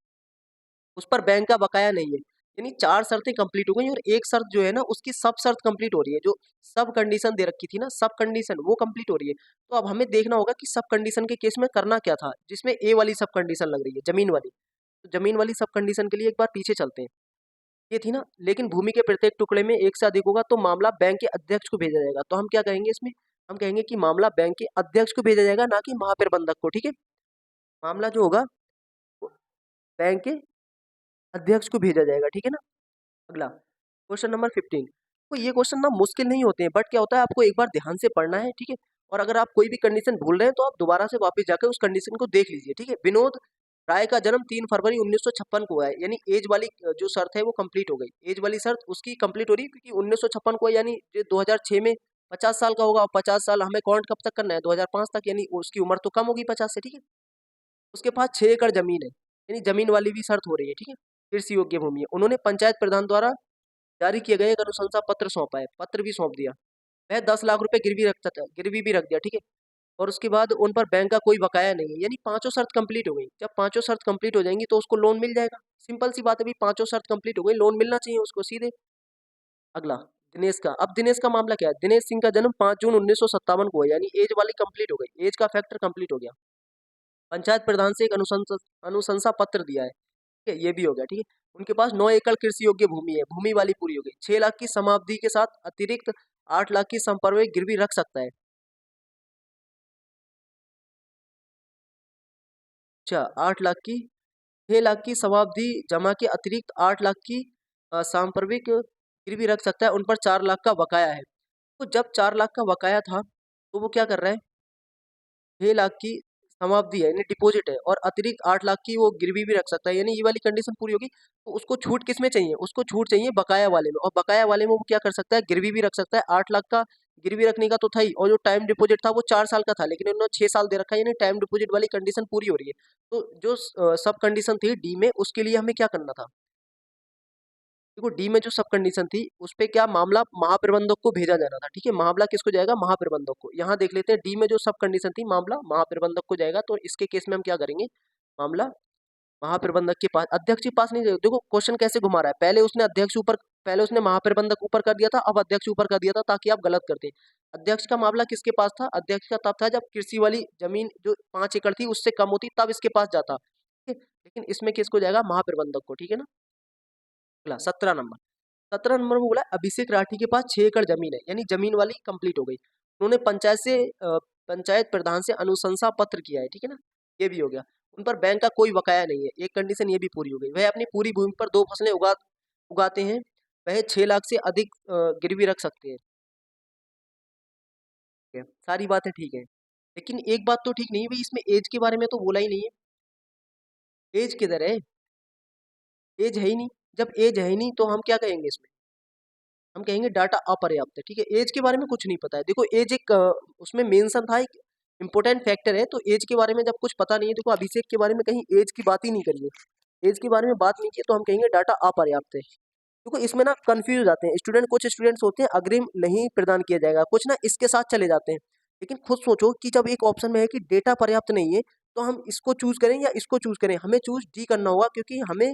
उस पर बैंक का बकाया नहीं है, यानी 4 शर्तें कंप्लीट हो गई और एक शर्त जो है ना, उसकी सब शर्त कंप्लीट हो रही है। जो सब कंडीशन दे रखी थी ना, सब कंडीशन वो कंप्लीट हो रही है। तो अब हमें देखना होगा कि सब कंडीशन के केस में करना क्या था, जिसमें ए वाली सब कंडीशन लग रही है, जमीन वाली। तो जमीन वाली सब कंडीशन के लिए एक बार पीछे चलते हैं। ये थी ना, लेकिन भूमि के प्रत्येक टुकड़े में एक से अधिक होगा तो मामला बैंक के अध्यक्ष को भेजा जाएगा। तो हम क्या कहेंगे इसमें, हम कहेंगे कि मामला बैंक के अध्यक्ष को भेजा जाएगा, ना कि महाप्रबंधक को, ठीक है। मामला जो होगा वो बैंक के अध्यक्ष को भेजा जाएगा, ठीक है ना। अगला क्वेश्चन नंबर 15। तो ये क्वेश्चन ना मुश्किल नहीं होते हैं, बट क्या होता है, आपको एक बार ध्यान से पढ़ना है, ठीक है। और अगर आप कोई भी कंडीशन भूल रहे हैं तो आप दोबारा से वापस जाकर उस कंडीशन को देख लीजिए, ठीक है। विनोद राय का जन्म 3 फरवरी 1956 को हुआ है, यानी एज वाली जो शर्त है वो कंप्लीट हो गई। एज वाली शर्त उसकी कंप्लीट हो रही है क्योंकि 1956 को है, यानी ये 2006 में 50 साल का होगा। और 50 साल हमें काउंट कब तक करना है, 2005 तक, यानी उसकी उम्र तो कम होगी 50 से, ठीक है। उसके पास 6 एकड़ जमीन है, यानी जमीन वाली भी शर्त हो रही है, ठीक है। कृषि योग्य भूमि है। उन्होंने पंचायत प्रधान द्वारा जारी किए गए एक अनुशंसा पत्र सौंपा है, पत्र भी सौंप दिया। वह 10 लाख रुपए गिरवी रखता था, गिरवी भी रख दिया, ठीक है। और उसके बाद उन पर बैंक का कोई बकाया नहीं है, यानी पांचों शर्त कंप्लीट हो गई। जब पांचों शर्त कंप्लीट हो जाएंगी तो उसको लोन मिल जाएगा। सिंपल सी बात है भाई, पांचों शर्त कंप्लीट हो गई, लोन मिलना चाहिए उसको सीधे। अगला दिनेश का। अब दिनेश का मामला क्या है, दिनेश सिंह का जन्म 5 जून 1957 को है, यानी एज वाली कंप्लीट हो गई, एज का फैक्टर कंप्लीट हो गया। पंचायत प्रधान से एक अनुशंसा अनुशंसा पत्र दिया है, ठीक है, ये भी हो गया, ठीक है। उनके पास 9 एकड़ कृषि योग्य भूमि है, भूमि वाली पूरी हो गई। 6 लाख की समाप्ति के साथ अतिरिक्त 8 लाख की संपर्क गिरवी रख सकता है। अच्छा, 8 लाख की, 6 लाख की समाप्ति जमा के अतिरिक्त 8 लाख की सांप्रविक गिरवी रख सकता है। उन पर 4 लाख का बकाया है। तो जब 4 लाख का बकाया था तो वो क्या कर रहा है, 6 लाख की समाप्ति है, यानी डिपॉजिट है, और अतिरिक्त 8 लाख की वो गिरवी भी रख सकता है, यानी ये वाली कंडीशन पूरी होगी। तो उसको छूट किस में चाहिए, उसको छूट चाहिए बकाया वाले में। और बकाया वाले में वो क्या कर सकता है, गिरवी भी रख सकता है। 8 लाख का गिरवी रखने का तो था ही, और जो टाइम डिपॉजिट था वो 4 साल का था, लेकिन उन्होंने 6 साल दे रखा है, यानी टाइम डिपॉजिट वाली कंडीशन पूरी हो रही है। तो जो सब कंडीशन थी डी में, उसके लिए हमें क्या करना था, देखो डी में जो सब कंडीशन थी उस पे क्या मामला महाप्रबंधक को भेजा जाना था, ठीक है। मामला किसको जाएगा, महाप्रबंधक को। यहाँ देख लेते हैं, डी में जो सब कंडीशन थी मामला महाप्रबंधक को जाएगा। तो इसके केस में हम क्या करेंगे, मामला महाप्रबंधक के पास, अध्यक्ष के पास नहीं जाएगा। देखो क्वेश्चन कैसे घुमा रहा है, पहले उसने अध्यक्ष ऊपर, पहले उसने महाप्रबंधक ऊपर कर दिया था, अब अध्यक्ष ऊपर कर दिया था, ताकि आप गलत करते। अध्यक्ष का मामला किसके पास था, अध्यक्ष का तब था जब कृषि वाली जमीन जो 5 एकड़ थी उससे कम होती, तब इसके पास जाता, ठीक है। लेकिन इसमें किसको जाएगा, महाप्रबंधक को, ठीक है ना। अगला 17 नंबर। 17 नंबर में बोला अभिषेक राठी के पास 6 एकड़ जमीन है, यानी जमीन वाली कंप्लीट हो गई। उन्होंने पंचायत प्रधान से अनुशंसा पत्र किया है, ठीक है ना, ये भी हो गया। उन पर बैंक का कोई बकाया नहीं है, एक कंडीशन ये भी पूरी हो गई। वह अपनी पूरी भूमि पर 2 फसलें उगाते हैं। वह 6 लाख से अधिक गिरवी रख सकते हैं, ठीक है। सारी बातें ठीक है, लेकिन एक बात तो ठीक नहीं है भाई, इसमें एज के बारे में तो बोला ही नहीं है। एज किधर है, एज है ही नहीं। जब एज है ही नहीं तो हम क्या कहेंगे इसमें, हम कहेंगे डाटा अपर्याप्त है, ठीक है। एज के बारे में कुछ नहीं पता है। देखो एज एक उसमें मेंशन था, एक इंपॉर्टेंट फैक्टर है। तो एज के बारे में जब कुछ पता नहीं है, देखो अभिषेक के बारे में कहीं एज की बात ही नहीं करी है, एज के बारे में बात नहीं की है, तो हम कहेंगे डाटा अपर्याप्त है। देखो इसमें ना कंफ्यूज हो जाते हैं स्टूडेंट, कुछ स्टूडेंट्स होते हैं अग्रिम नहीं प्रदान किया जाएगा, कुछ ना इसके साथ चले जाते हैं। लेकिन खुद सोचो कि जब एक ऑप्शन में है कि डेटा पर्याप्त नहीं है, तो हम इसको चूज करें या इसको चूज करें, हमें चूज डी करना होगा, क्योंकि हमें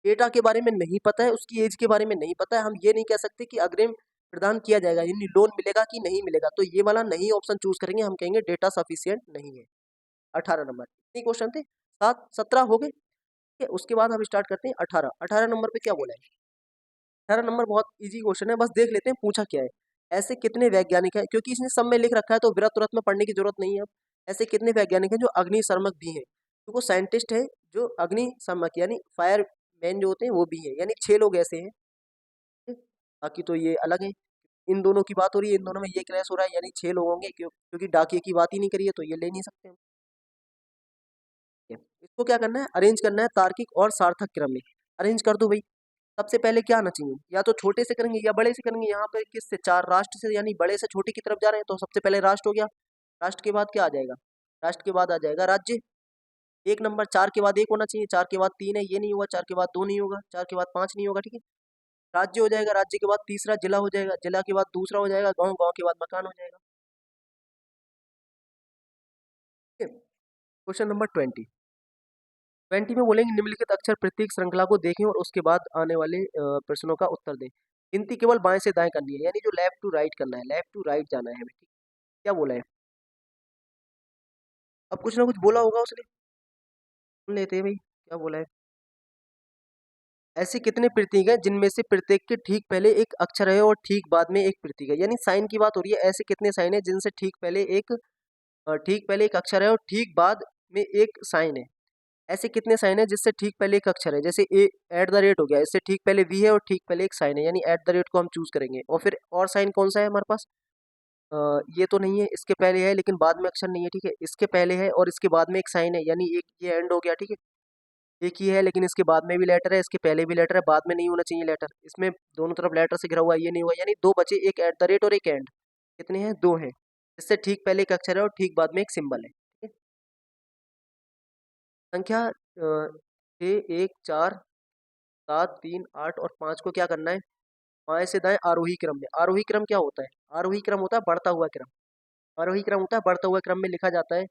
डेटा के बारे में नहीं पता है, उसकी एज के बारे में नहीं पता है। हम ये नहीं कह सकते कि अग्रिम प्रदान किया जाएगा, यानी लोन मिलेगा कि नहीं मिलेगा। तो ये वाला नहीं ऑप्शन चूज करेंगे, हम कहेंगे डेटा सफिशियंट नहीं है। 18 नंबर, इतने क्वेश्चन थे, 17 हो गए, ठीक है। उसके बाद हम स्टार्ट करते हैं 18। 18 नंबर पे क्या बोला है, 18 नंबर बहुत इजी क्वेश्चन है, बस देख लेते हैं पूछा क्या है। ऐसे कितने वैज्ञानिक हैं, क्योंकि इसने सब में लिख रखा है तो विरत तुरंत में पढ़ने की जरूरत नहीं है अब। ऐसे कितने वैज्ञानिक हैं जो अग्निशर्मक भी हैं, तो वो साइंटिस्ट है जो अग्निशमक यानी फायर मैन जो होते हैं वो भी है, यानी 6 लोग ऐसे हैं, ठीक है? बाकी तो ये अलग है। इन दोनों की बात हो रही है, इन दोनों में ये क्रैश हो रहा है, यानी 6 लोग होंगे, क्योंकि डाकिये की बात ही नहीं करी है तो ये ले नहीं सकते हम। ठीक है। इसको क्या करना है, अरेंज करना है तार्किक और सार्थक क्रम में। अरेंज कर दो भाई। सबसे पहले क्या आना चाहिए, या तो छोटे से करेंगे या बड़े से करेंगे। यहाँ पे किससे, 4 राष्ट्र से, यानी बड़े से छोटे की तरफ जा रहे हैं, तो सबसे पहले राष्ट्र हो गया। राष्ट्र के बाद क्या आ जाएगा, राष्ट्र के बाद आ जाएगा राज्य। 1 नंबर, 4 के बाद 1 होना चाहिए, 4 के बाद 3 है, ये नहीं होगा। 4 के बाद 2 नहीं होगा, 4 के बाद 5 नहीं होगा, ठीक है। राज्य हो जाएगा, राज्य के बाद तीसरा जिला हो जाएगा, जिला के बाद दूसरा हो जाएगा गांव, गांव के बाद मकान हो जाएगा। ठीक है। क्वेश्चन नंबर 20 में बोलेंगे निम्नलिखित अक्षर प्रत्येक श्रृंखला को देखें और उसके बाद आने वाले प्रश्नों का उत्तर दें। गिनती केवल बाएं से दाएं करनी है, यानी जो लेफ्ट टू राइट करना है, लेफ्ट टू राइट जाना है हमें। ठीक, क्या बोला है? अब कुछ ना कुछ बोला होगा उसने, सुन लेते हैं भाई क्या बोला है। ऐसे कितने प्रतीक हैं जिनमें से प्रत्येक के ठीक पहले एक अक्षर है और ठीक बाद में एक प्रतीक है, यानी साइन की बात हो रही है। ऐसे कितने साइन है जिनसे ठीक पहले एक अक्षर है और ठीक बाद में एक साइन है। ऐसे कितने साइन है जिससे ठीक पहले एक अक्षर है, जैसे ए एट द रेट हो गया, इससे ठीक पहले वी है और ठीक पहले एक साइन है, यानी एट द रेट को हम चूज करेंगे। और फिर और साइन कौन सा है हमारे पास? ये तो नहीं है, इसके पहले है लेकिन बाद में अक्षर नहीं है। ठीक है, इसके पहले है और इसके बाद में एक साइन है, यानी एक ये एंड हो गया। ठीक है, एक ही है लेकिन इसके बाद में भी लेटर है, इसके पहले भी लेटर है, बाद में नहीं होना चाहिए लेटर। इसमें दोनों तरफ लेटर से घिरा हुआ है, ये नहीं हुआ, यानी दो बचे, एक एट द रेट और एक एंड। कितने हैं? दो हैं। इससे ठीक पहले एक अक्षर है और ठीक बाद में एक सिंबल है। ठीक है? संख्या 6, 1, 4, 7, 3, 8 और 5 को क्या करना है? बाएं से दाएं आरोही क्रम में। आरोही क्रम क्या होता है? आरोही क्रम होता है बढ़ता हुआ क्रम। आरोही क्रम होता है बढ़ता हुआ क्रम में लिखा जाता है,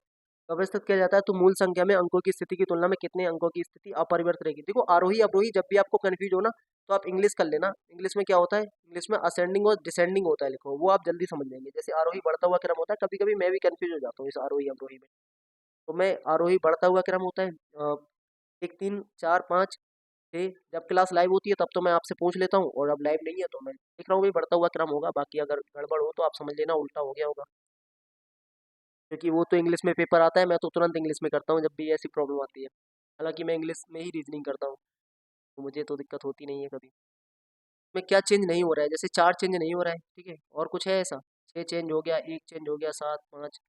व्यवस्थित किया जाता है। तो मूल संख्या में अंकों की स्थिति की तुलना में कितने अंकों की स्थिति अपरिवर्तित रहेगी? देखो आरोही अवरोही जब भी आपको कंफ्यूज हो ना, तो आप इंग्लिश कर लेना। इंग्लिश में क्या होता है? इंग्लिश में असेंडिंग और डिसेंडिंग होता है, लिखो वो आप जल्दी समझ लेंगे। जैसे आरोही बढ़ता हुआ क्रम होता है, कभी कभी मैं भी कंफ्यूज हो जाता हूँ इस आरोही अवरोही में। तो मैं आरोही बढ़ता हुआ क्रम होता है 1, 3, 4, 5, 6। जब क्लास लाइव होती है तब तो मैं आपसे पूछ लेता हूँ, और अब लाइव नहीं है तो मैं देख रहा हूँ भाई बढ़ता हुआ क्रम होगा। बाकी अगर गड़बड़ हो तो आप समझ लेना उल्टा हो गया होगा, क्योंकि वो तो इंग्लिश में पेपर आता है, मैं तो तुरंत इंग्लिश में करता हूँ जब भी ऐसी प्रॉब्लम आती है। हालांकि मैं इंग्लिश में ही रीजनिंग करता हूँ, तो मुझे तो दिक्कत होती नहीं है कभी। में क्या चेंज नहीं हो रहा है? जैसे 4 चेंज नहीं हो रहा है, ठीक है, और कुछ है ऐसा? 6 चेंज हो गया, 1 चेंज हो गया, 7, 5,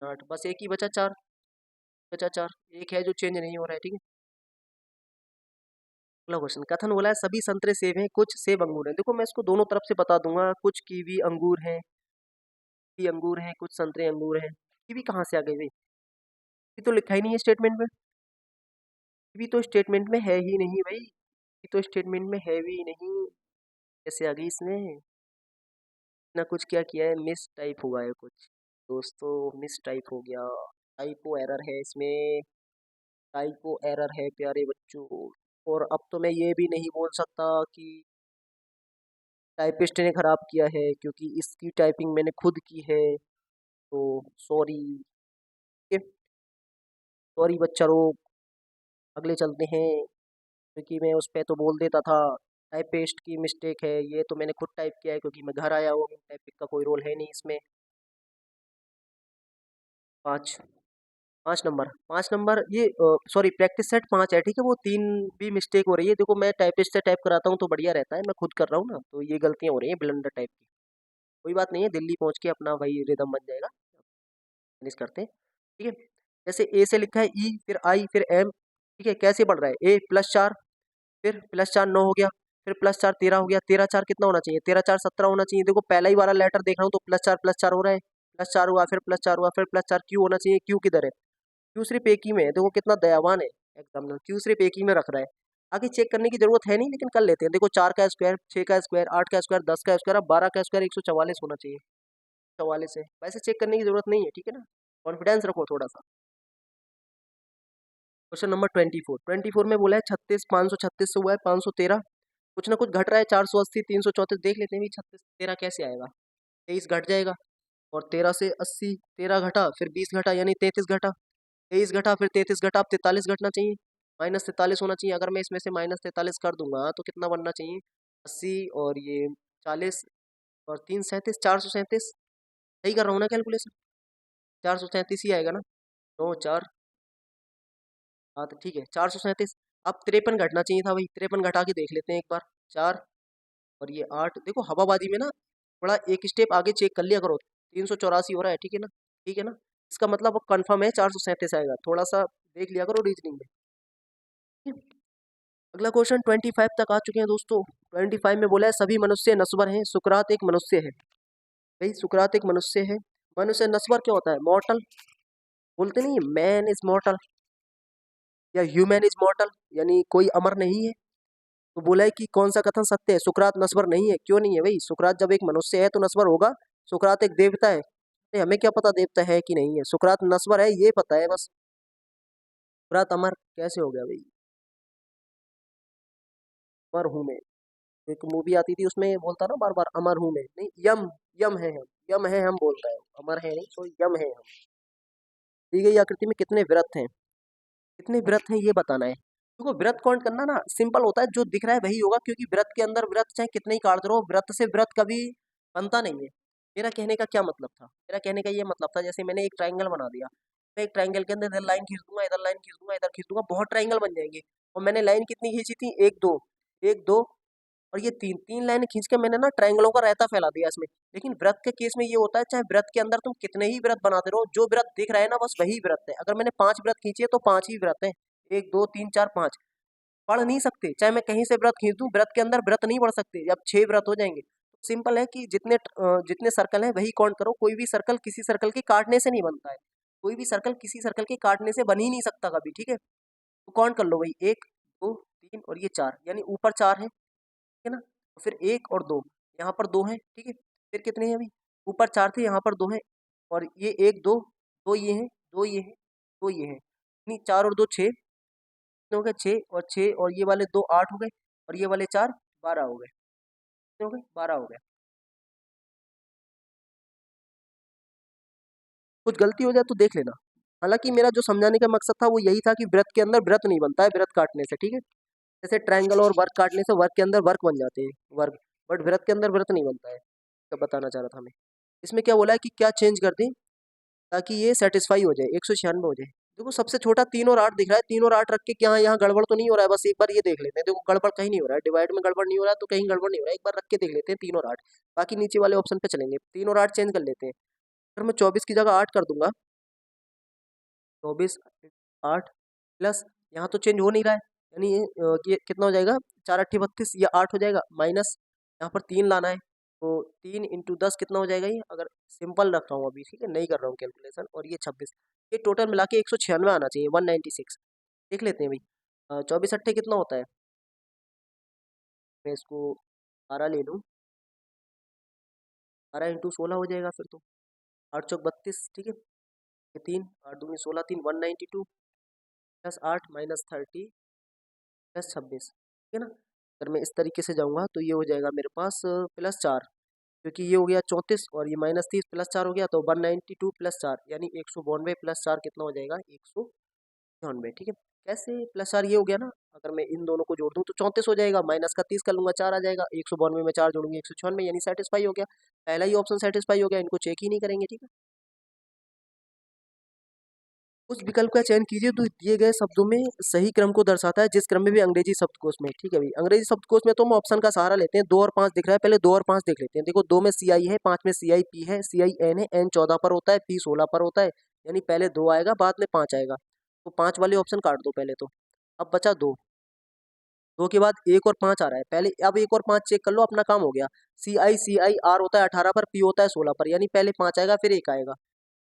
8, बस एक ही बचा, 4 एक है जो चेंज नहीं हो रहा है। ठीक है, अगला क्वेश्चन। कथन बोला है सभी संतरे सेब हैं, कुछ सेब अंगूर हैं। देखो मैं इसको दोनों तरफ से बता दूंगा, कुछ कीवी अंगूर हैं, कीवी अंगूर हैं, कुछ संतरे अंगूर हैं। कीवी कहाँ से आ गई भाई? ये तो लिखा ही नहीं है स्टेटमेंट में। कीवी तो स्टेटमेंट में है ही नहीं भाई, ये तो स्टेटमेंट में है भी नहीं, कैसे आ गई इसमें? ना कुछ क्या किया है, मिस टाइप हुआ है कुछ दोस्तों, मिस टाइप हो गया, टाइपो एरर है इसमें, टाइपो एरर है प्यारे बच्चों। और अब तो मैं ये भी नहीं बोल सकता कि टाइपिस्ट ने खराब किया है, क्योंकि इसकी टाइपिंग मैंने खुद की है, तो सॉरी, सॉरी बच्चा लोग। अगले चलते हैं, क्योंकि मैं उस पर तो बोल देता था टाइपिस्ट की मिस्टेक है, ये तो मैंने खुद टाइप किया है क्योंकि मैं घर आया हुआ हूँ, टाइपिंग का कोई रोल है नहीं इसमें। 5, 5 नंबर ये सॉरी प्रैक्टिस सेट 5 है। ठीक है, वो 3 भी मिस्टेक हो रही है। देखो मैं टाइपिस्ट से टाइप कराता हूँ तो बढ़िया रहता है, मैं खुद कर रहा हूँ ना, तो ये गलतियाँ हो रही हैं ब्लंडर टाइप की। कोई बात नहीं है, दिल्ली पहुँच के अपना वही रिदम बन जाएगा, फिनिश करते हैं। ठीक है, जैसे ए से लिखा है ई, फिर आई, फिर एम। ठीक है, कैसे बढ़ रहा है? A+4, फिर +4 9 हो गया, फिर +4 13 हो गया, 13×4 कितना होना चाहिए? 13×4 17 होना चाहिए। देखो पहला ही वाला लेटर देख रहा हूँ तो +4 हो रहा है, +4 हुआ, फिर +4 हुआ, फिर +4, क्यू होना चाहिए। क्यू किधर है? क्यू सिर्फ एक ही में है। देखो कितना दयावान है एग्जामिनर, क्यू सिर्फ एक ही में रख रहा है। आगे चेक करने की जरूरत है नहीं, लेकिन कर लेते हैं। देखो 4 का स्क्वायर, 6 का स्क्वायर, 8 का स्क्वायर, 10 का स्क्वायर, अब 12 का स्क्वायर 144 होना चाहिए। 44 है, वैसे चेक करने की जरूरत नहीं है। ठीक है ना, कॉन्फिडेंस रखो थोड़ा सा। क्वेश्चन नंबर 24 में बोला है 536 से हुआ है 513। कुछ ना कुछ घट रहा है, 480, 334। देख लेते हैं भी 36 13 कैसे आएगा? 23 घट जाएगा, और 13 से 80, 13 घटा फिर 20 घटा, यानी 33 घटा, 23 घटा फिर 33 घटा, अब 43 घटना चाहिए, -43 होना चाहिए। अगर मैं इसमें से -43 कर दूंगा तो कितना बनना चाहिए? 80 और ये 40 और 3 37, 437। सही कर रहा हूँ ना कैलकुलेशन? 437 ही आएगा ना? 9 4 7, ठीक है 437। अब 53 घटना चाहिए था भाई, 53 घटा के देख लेते हैं एक बार। 4 और ये 8। देखो हवाबाजी में ना थोड़ा एक स्टेप आगे चेक कर लिया करो। 384 हो रहा है, ठीक है ना? ठीक है ना, इसका मतलब वो कन्फर्म है 437 आएगा, थोड़ा सा देख लिया करो रीजनिंग में। ठीक है? अगला क्वेश्चन 25 तक आ चुके हैं दोस्तों। 25 में बोला है सभी मनुष्य नस्वर हैं, सुकरात एक मनुष्य है। भाई सुकरात एक मनुष्य है। मनुष्य नस्वर क्या होता है? मॉर्टल। बोलते नहीं मैन इज मॉर्टल या ह्यूमन इज मॉर्टल, यानी कोई अमर नहीं है। तो बोला है कि कौन सा कथन सत्य है, सुकरात नश्वर नहीं है। क्यों नहीं है भाई, सुकरात जब एक मनुष्य है तो नश्वर होगा। सुकरात एक देवता है, अरे हमें क्या पता देवता है कि नहीं है, सुकरात नश्वर है ये पता है बस। सुकरात अमर कैसे हो गया भाई, अमर हूं मैं। एक मूवी आती थी उसमें बोलता ना बार बार अमर हूं मैं, नहीं यम, यम है हम, यम है हम बोलता है, अमर है नहीं तो यम है हम। दी गई आकृति में कितने व्रत हैं, कितने व्रत हैं ये बताना है। देखो व्रत काउंट करना ना सिंपल होता है, जो दिख रहा है वही होगा, क्योंकि व्रत के अंदर व्रत चाहे कितने ही काट रहो, व्रत से व्रत कभी बनता नहीं है। मेरा कहने का क्या मतलब था, मेरा कहने का ये मतलब था, जैसे मैंने एक ट्राइंगल बना दिया, मैं एक ट्राइंगल के अंदर इधर लाइन खींच दूंगा, इधर लाइन खींच दूंगा, इधर खींच दूंगा, बहुत ट्राइंगल बन जाएंगे। और मैंने लाइन कितनी खींची थी, एक दो, एक दो, और ये तीन, तीन लाइन खींच के मैंने ना ट्रायंगलों का रायता फैला दिया इसमें। लेकिन व्रत के केस में ये होता है, चाहे व्रत के अंदर तुम कितने ही व्रत बनाते रहो, जो व्रत दिख रहा है ना बस वही व्रत है। अगर मैंने 5 व्रत खींचे तो 5 ही व्रत है, 1 2 3 4 5, पढ़ नहीं सकते। चाहे मैं कहीं से व्रत खींच दूं, व्रत के अंदर व्रत नहीं पढ़ सकते, जब 6 व्रत हो जाएंगे। सिंपल है कि जितने सर्कल हैं वही काउंट करो, कोई भी सर्कल किसी सर्कल के काटने से नहीं बनता है, कोई भी सर्कल किसी सर्कल के काटने से बन ही नहीं सकता कभी, ठीक है। तो काउंट कर लो भाई, 1 2 3 और ये 4, यानी ऊपर 4 है, ठीक है ना। तो फिर 1 और 2, यहाँ पर 2 है, ठीक है। फिर कितने हैं अभी, ऊपर 4 थे, यहाँ पर 2 है, और ये 1 2, 2 ये हैं, 2 ये हैं, 2 ये हैं, नहीं 4 और 2 6, कितने हो गए 6, और 6 और ये वाले 2 8 हो गए, और ये वाले 4 12 हो गए, कितने हो गए 12 हो गए। कुछ गलती हो जाए तो देख लेना। हालांकि मेरा जो समझाने का मकसद था वो यही था कि व्रत के अंदर व्रत नहीं बनता है व्रत काटने से, ठीक है। जैसे ट्रायंगल और वर्क काटने से वर्क के अंदर वर्क बन जाते हैं, वर्क, बट व्रत के अंदर व्रत नहीं बनता है, तो बताना चाह रहा था मैं। इसमें क्या बोला है कि क्या चेंज कर दें ताकि ये सेटिस्फाई हो जाए, 196 हो जाए। देखो सबसे छोटा 3 और 8 दिख रहा है, 3 और 8 रख के क्या यहाँ गड़बड़ तो नहीं हो रहा है, बस एक बार ये देख लेते हैं। देखो गड़बड़ कहीं नहीं हो रहा है, डिवाइड में गड़बड़ नहीं हो रहा है तो कहीं गड़बड़ नहीं हो रहा है, एक बार रख के देख लेते हैं 3 और 8। बाकी नीचे वाले ऑप्शन पे चलेंगे, 3 और 8 चेंज कर लेते हैं। अगर मैं 24 की जगह 8 कर दूंगा, 24 8 प्लस, यहाँ तो चेंज हो नहीं रहा है, यानी ये कितना हो जाएगा, 4 8 32, ये 8 हो जाएगा, माइनस यहाँ पर 3 लाना है, तो 3 इंटू 10 कितना हो जाएगा ये, अगर सिंपल रख रहा हूँ अभी, ठीक है, नहीं कर रहा हूँ कैलकुलेशन, और ये 26, ये टोटल मिला के 196 आना चाहिए, 196। देख लेते हैं भाई, 24 अट्ठे कितना होता है, मैं इसको 12 ले लूँ, 12 इंटू 16 हो जाएगा फिर तो, 8 चौक 32, ठीक है। ये 3 8 दूनी 16, 3 192 प्लस 8 माइनस 30 प्लस 26, ठीक है ना। अगर मैं इस तरीके से जाऊँगा तो ये हो जाएगा मेरे पास +4, क्योंकि ये हो गया 34 और ये -30 +4 हो गया, तो 192 +4 यानी 192 +4 कितना हो जाएगा, 196, ठीक है। कैसे +4 ये हो गया ना, अगर मैं इन दोनों को जोड़ दूँ तो 34 हो जाएगा, माइनस का 30 कर लूँगा 4 आ जाएगा, 192 में 4 जोड़ूंगे 196, यानी सेटिस्फाई हो गया। पहला ही ऑप्शन सेटिस्फाई हो गया, इनको चेक ही नहीं करेंगे, ठीक है। उस विकल्प का चयन कीजिए तो दिए गए शब्दों में सही क्रम को दर्शाता है, जिस क्रम में भी अंग्रेजी शब्दकोश में, ठीक है भाई। अंग्रेजी शब्दकोश में तो हम ऑप्शन का सहारा लेते हैं, 2 और 5 दिख रहा है, पहले 2 और 5 देख लेते हैं। देखो 2 में CI है, 5 में CIP है, CIN है, N 14 पर होता है, P 16 पर होता है, यानी पहले 2 आएगा बाद में 5 आएगा, तो 5 वाले ऑप्शन काट दो पहले तो। अब बचा 2, 2 के बाद 1 और 5 आ रहा है, पहले अब 1 और 5 चेक कर लो, अपना काम हो गया। CI होता है 18 पर, P होता है 16 पर, यानी पहले 5 आएगा फिर 1 आएगा,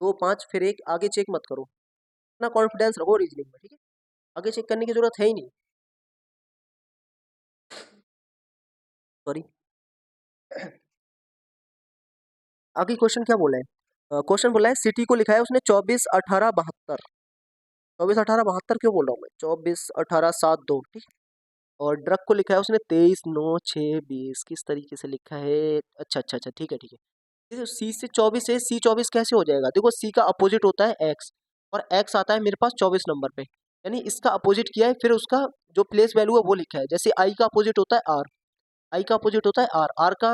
2 5 फिर 1, आगे चेक मत करो, अपना कॉन्फिडेंस रखो रीजनिंग में, ठीक है। आगे चेक करने की जरूरत है ही नहीं, सॉरी। आगे क्वेश्चन क्या बोला है, क्वेश्चन बोला है सिटी को लिखा है उसने 24 18 72, 24 18 72 क्यों बोल रहा हूँ मैं, 24 18 7 2, ठीक। और ड्रग को लिखा है उसने 23 9 6 20, किस तरीके से लिखा है, अच्छा अच्छा अच्छा, ठीक है ठीक है। देखो सी से 24 है, सी 24 कैसे हो जाएगा, देखो सी का अपोजिट होता है एक्स, और एक्स आता है मेरे पास 24 नंबर पे, यानी इसका अपोजिट किया है, फिर उसका जो प्लेस वैल्यू है वो लिखा है। जैसे आई का अपोजिट होता है आर, आई का अपोजिट होता है आर, आर का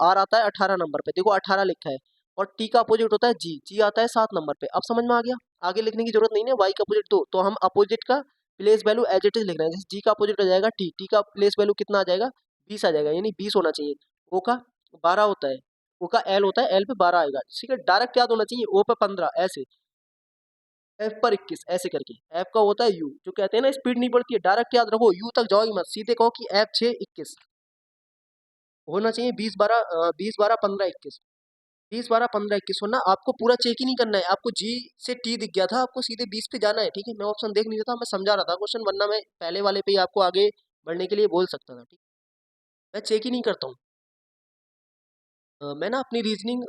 आर आता है 18 नंबर पे, देखो 18 लिखा है। और टी का अपोजिट होता है जी, जी आता है 7 नंबर पे। अब समझ में आ गया, आगे लिखने की जरूरत नहीं है, वाई का अपोजिट तो हम अपोजिट का place value as it is लिख रहे हैं। जैसे जी का अपोजिट हो जाएगा टी, टी का प्लेस वैल्यू कितना आ जाएगा, 20 आ जाएगा, यानी 20 होना चाहिए। ओ का 12 होता है, ओ का एल होता है, एल पे 12 आएगा, ठीक है। डायरेक्ट याद होना चाहिए, ओ पे 15 ऐसे, एफ पर 21 ऐसे करके। एफ का होता है यू, जो कहते हैं ना स्पीड नहीं बढ़ती है, डायरेक्ट याद रखो, यू तक जाओ ही मत, सीधे कहो कि एफ 6 21 होना चाहिए, 20 12 15 21, 20 12 15 21 होना। आपको पूरा चेक ही नहीं करना है, आपको जी से टी दिख गया था, आपको सीधे 20 पे जाना है, ठीक है। मैं ऑप्शन देख नहीं रहा था, मैं समझा रहा था क्वेश्चन, वरना मैं पहले वाले पे ही आपको आगे बढ़ने के लिए बोल सकता था, ठीक। मैं चेक ही नहीं करता हूँ। मैं ना अपनी रीजनिंग,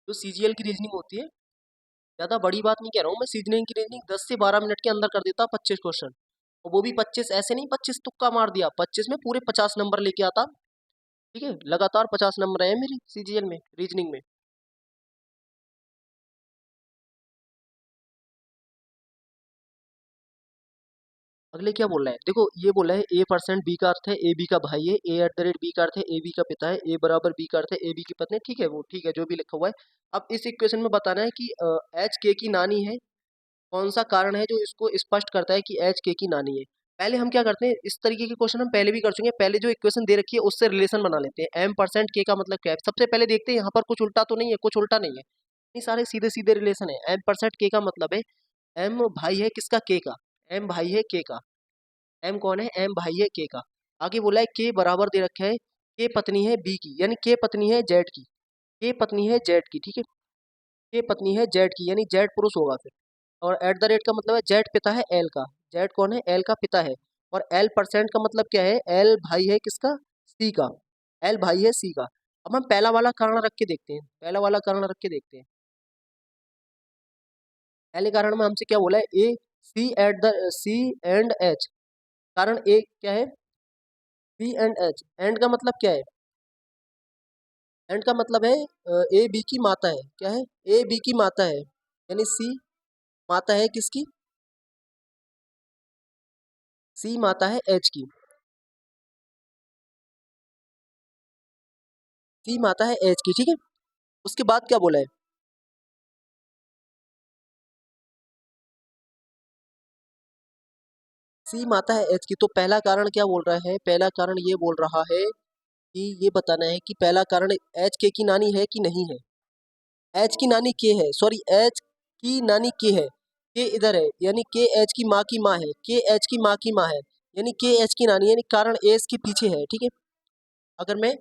जो सीजीएल की रीजनिंग होती है, ज़्यादा बड़ी बात नहीं कह रहा हूँ, मैं सीजनिंग की रीजनिंग 10 से 12 मिनट के अंदर कर देता 25 क्वेश्चन। और वो भी 25 ऐसे नहीं, 25 तुक्का मार दिया, 25 में पूरे 50 नंबर लेके आता। ठीक है, लगातार 50 नंबर आए मेरी सीजीएल में, रीजनिंग में। अगले क्या बोल रहा है, देखो ये बोला है ए परसेंट बी का अर्थ है ए बी का भाई है, ए एट द रेट बी का अर्थ है ए बी का पिता है, ए बराबर बी का अर्थ है ए बी की पत्नी है। ठीक है, वो ठीक है जो भी लिखा हुआ है। अब इस इक्वेशन में बताना है कि एच के की नानी है। कौन सा कारण है जो इसको स्पष्ट करता है कि एच के की नानी है। पहले हम क्या करते हैं, इस तरीके के क्वेश्चन हम पहले भी कर चुके हैं। पहले जो इक्वेशन दे रखी है उससे रिलेशन बना लेते हैं। एम परसेंट के का मतलब क्या है, सबसे पहले देखते हैं यहाँ पर कुछ उल्टा तो नहीं है, कुछ उल्टा नहीं है, ये सारे सीधे सीधे रिलेशन है। एम परसेंट के का मतलब है, एम भाई है किसका, के का। एम भाई है के का। एम कौन है, एम भाई है के का। आगे बोला है के बराबर दे रखा है, के पत्नी है बी की, यानी के पत्नी है जेड की। के पत्नी है जेड की, ठीक है। के पत्नी है जेड की, यानी जेड पुरुष होगा फिर। और एट द रेट का मतलब है जेड पिता है एल का। जेड कौन है, एल का पिता है। और एल परसेंट का मतलब क्या है, एल भाई है किसका, सी का। एल भाई है सी का। अब हम पहला वाला कारण रख के देखते हैं, पहला वाला कारण रख के देखते हैं। पहले कारण में हमसे क्या बोला है, A C at the C and H. कारण ए क्या है, सी एंड एच। एंड का मतलब क्या है, एंड का मतलब है ए बी की माता है, क्या है, ए बी की माता है। यानी सी माता है किसकी, सी माता है एच की। सी माता है एच की, ठीक है। उसके बाद क्या बोला है, सी माता है एच की। तो पहला कारण क्या बोल रहा है, पहला कारण ये बोल रहा है कि ये बताना है कि पहला कारण एच के की नानी है कि नहीं है। एच की नानी के है, सॉरी एच की नानी के है। के इधर है, यानी के एच की माँ की माँ है, के एच की माँ की माँ है, यानी के एच की नानी, यानी कारण एच के पीछे है, ठीक है। अगर मैं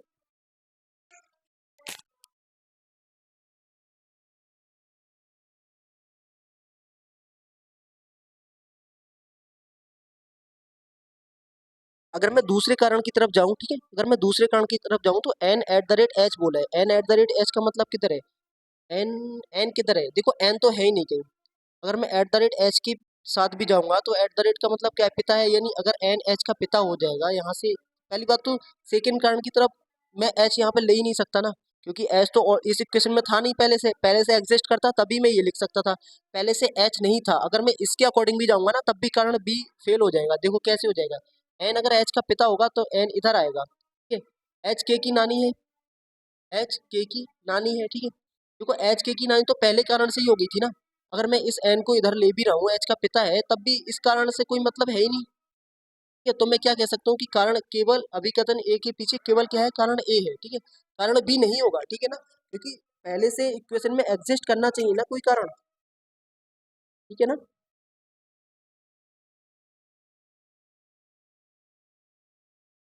अगर मैं दूसरे कारण की तरफ जाऊं, ठीक है, अगर मैं दूसरे कारण की तरफ जाऊं तो N at the rate H बोला है। N at the rate H का मतलब किधर है, एन, एन किधर है, देखो एन तो है ही नहीं कहीं। अगर मैं एट द रेट एच के साथ भी जाऊंगा तो एट द रेट का मतलब क्या है, पिता है, यानी अगर एन एच का पिता हो जाएगा यहाँ से। पहली बात तो सेकंड कारण की तरफ मैं एच यहाँ पे ले ही नहीं सकता ना, क्योंकि एच तो और इस इक्वेशन में था नहीं, पहले से एग्जिस्ट करता तभी मैं ये लिख सकता था। पहले से एच नहीं था, अगर मैं इसके अकॉर्डिंग भी जाऊंगा ना तब भी कारण बी फेल हो जाएगा। देखो कैसे हो जाएगा, एन अगर एच का पिता होगा तो एन इधर आएगा, ठीक है। एच के की नानी है, एच के की नानी है, ठीक है। देखो एच के की नानी तो पहले कारण से ही हो गई थी ना। अगर मैं इस एन को इधर ले भी रहा हूँ, एच का पिता है, तब भी इस कारण से कोई मतलब है ही नहीं, ठीक है। तो मैं क्या कह सकता हूँ कि कारण केवल अभिकथन ए के पीछे केवल क्या है, कारण ए है, ठीक है। कारण बी नहीं होगा, ठीक है ना, क्योंकि पहले से इक्वेशन में एग्जिस्ट करना चाहिए ना कोई कारण, ठीक है ना।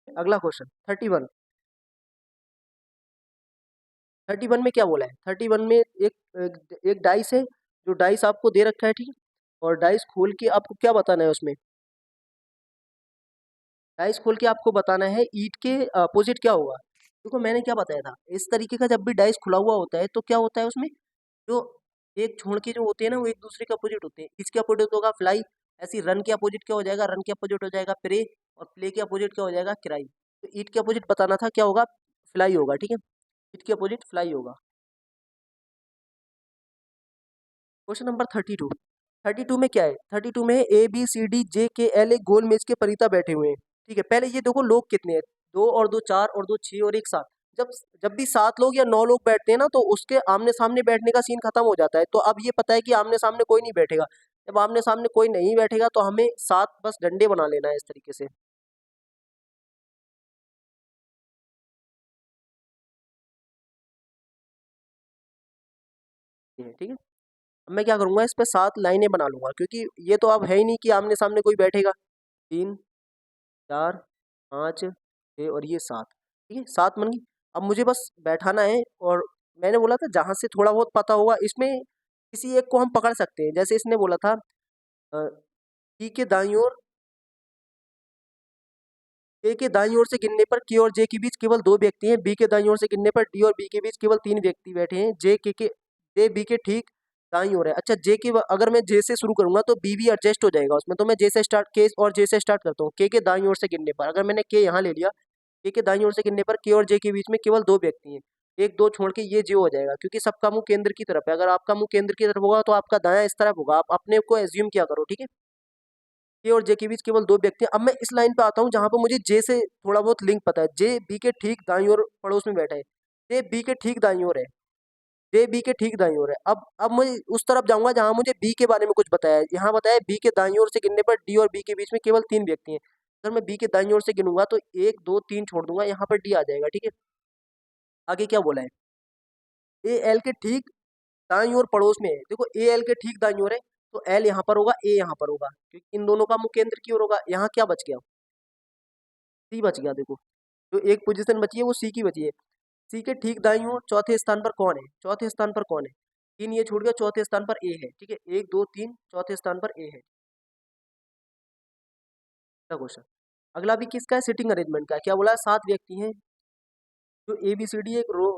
अगला क्वेश्चन 31। 31 में क्या बोला है, 31 में एक डाइस है, जो डाइस आपको दे रखा है, ठीक है। और डाइस खोल के आपको क्या बताना है उसमें, डाइस खोल के आपको बताना है ईंट के अपोजिट क्या होगा। देखो मैंने क्या बताया था, इस तरीके का जब भी डाइस खुला हुआ होता है तो क्या होता है उसमें, जो एक छोड़ के जो होते हैं ना वो एक दूसरे के अपोजिट होते हैं। इसके अपोजिट होगा फ्लाई, ऐसी रन के अपोजिट क्या हो जाएगा, रन के अपोजिट हो जाएगा प्रे, और प्ले के अपोजिट क्या हो जाएगा, क्राई। तो ईट के अपोजिट बताना था, क्या होगा, फ्लाई होगा, ठीक है। ईट के अपोजिट फ्लाई होगा। Question number 32। 32 में क्या है, 32 में A B C D J के एल एक गोल मेज के परिता बैठे हुए हैं, ठीक है। पहले ये देखो लोग कितने हैं, दो और दो चार और दो छह और एक सात। जब जब भी 7 लोग या 9 लोग बैठते हैं ना तो उसके आमने सामने बैठने का सीन खत्म हो जाता है। तो अब ये पता है कि आमने सामने कोई नहीं बैठेगा। जब आमने सामने कोई नहीं बैठेगा तो हमें 7 बस डंडे बना लेना है इस तरीके से, ये ठीक है। अब मैं क्या करूंगा, इस पे 7 लाइनें बना लूंगा, क्योंकि ये तो अब है ही नहीं कि आमने सामने कोई बैठेगा। 3, 4, 5, 6 और ये 7, ठीक है, 7 बन गई। अब मुझे बस बैठाना है। और मैंने बोला था जहां से थोड़ा बहुत पता होगा, इसमें किसी एक को हम पकड़ सकते हैं। जैसे इसने बोला था, अ, ई के दाईं ओर के दाईं ओर से गिनने पर के और जे के बीच केवल 2 व्यक्ति हैं, बी के दाईं ओर से गिनने पर डी और बी के बीच केवल 3 व्यक्ति बैठे हैं, जे बी के ठीक दाईं ओर है। अच्छा, अगर मैं जे से शुरू करूंगा तो बी भी एडजस्ट हो जाएगा उसमें, तो मैं जे से स्टार्ट के और जे से स्टार्ट करता हूँ। के दाईं ओर से गिनने पर अगर मैंने के यहाँ ले लिया, के दाईं ओर से गिनने पर के और जे के बीच में केवल 2 व्यक्ति हैं, 1 2 छोड़ के ये जे हो जाएगा, क्योंकि सबका मुंह केंद्र की तरफ है। अगर आपका मुंह केंद्र की तरफ होगा तो आपका दायां इस तरफ होगा, आप अपने को एज्यूम किया करो, ठीक है। के और जे के बीच केवल 2 व्यक्ति हैं। अब मैं इस लाइन पे आता हूँ जहां पर मुझे जे से थोड़ा बहुत लिंक पता है। जे बी के ठीक दाईं ओर पड़ोस में बैठा है, जे बी के ठीक दाईं ओर है, जे बी के ठीक दाईं ओर है। अब मैं उस तरफ जाऊंगा जहां मुझे बी के बारे में कुछ बताया है। यहाँ बताया बी के दाईं ओर से गिनने पर डी और बी के बीच में केवल 3 व्यक्ति हैं। अगर मैं बी के दाईं ओर से गिनूंगा तो 1 2 3 छोड़ दूंगा, यहाँ पर डी आ जाएगा, ठीक है। आगे क्या बोला है, ए एल के ठीक दाईं ओर पड़ोस में है। देखो ए एल के ठीक दाईं ओर है, तो एल यहाँ पर होगा, ए यहाँ पर होगा, क्योंकि इन दोनों का मुख्य केंद्र की ओर होगा। यहाँ क्या बच गया, सी बच गया। देखो जो एक पोजीशन बची है वो सी की बची है। सी के ठीक दाईं ओर चौथे स्थान पर कौन है, चौथे स्थान पर कौन है, 3 ये छूट गया, चौथे स्थान पर ए है, ठीक है। 1 2 3 चौथे स्थान पर ए है। अगला क्वेश्चन, अगला भी किसका है, सिटिंग अरेंजमेंट का है। क्या बोला है, 7 व्यक्ति हैं जो ए बी सी डी एक रो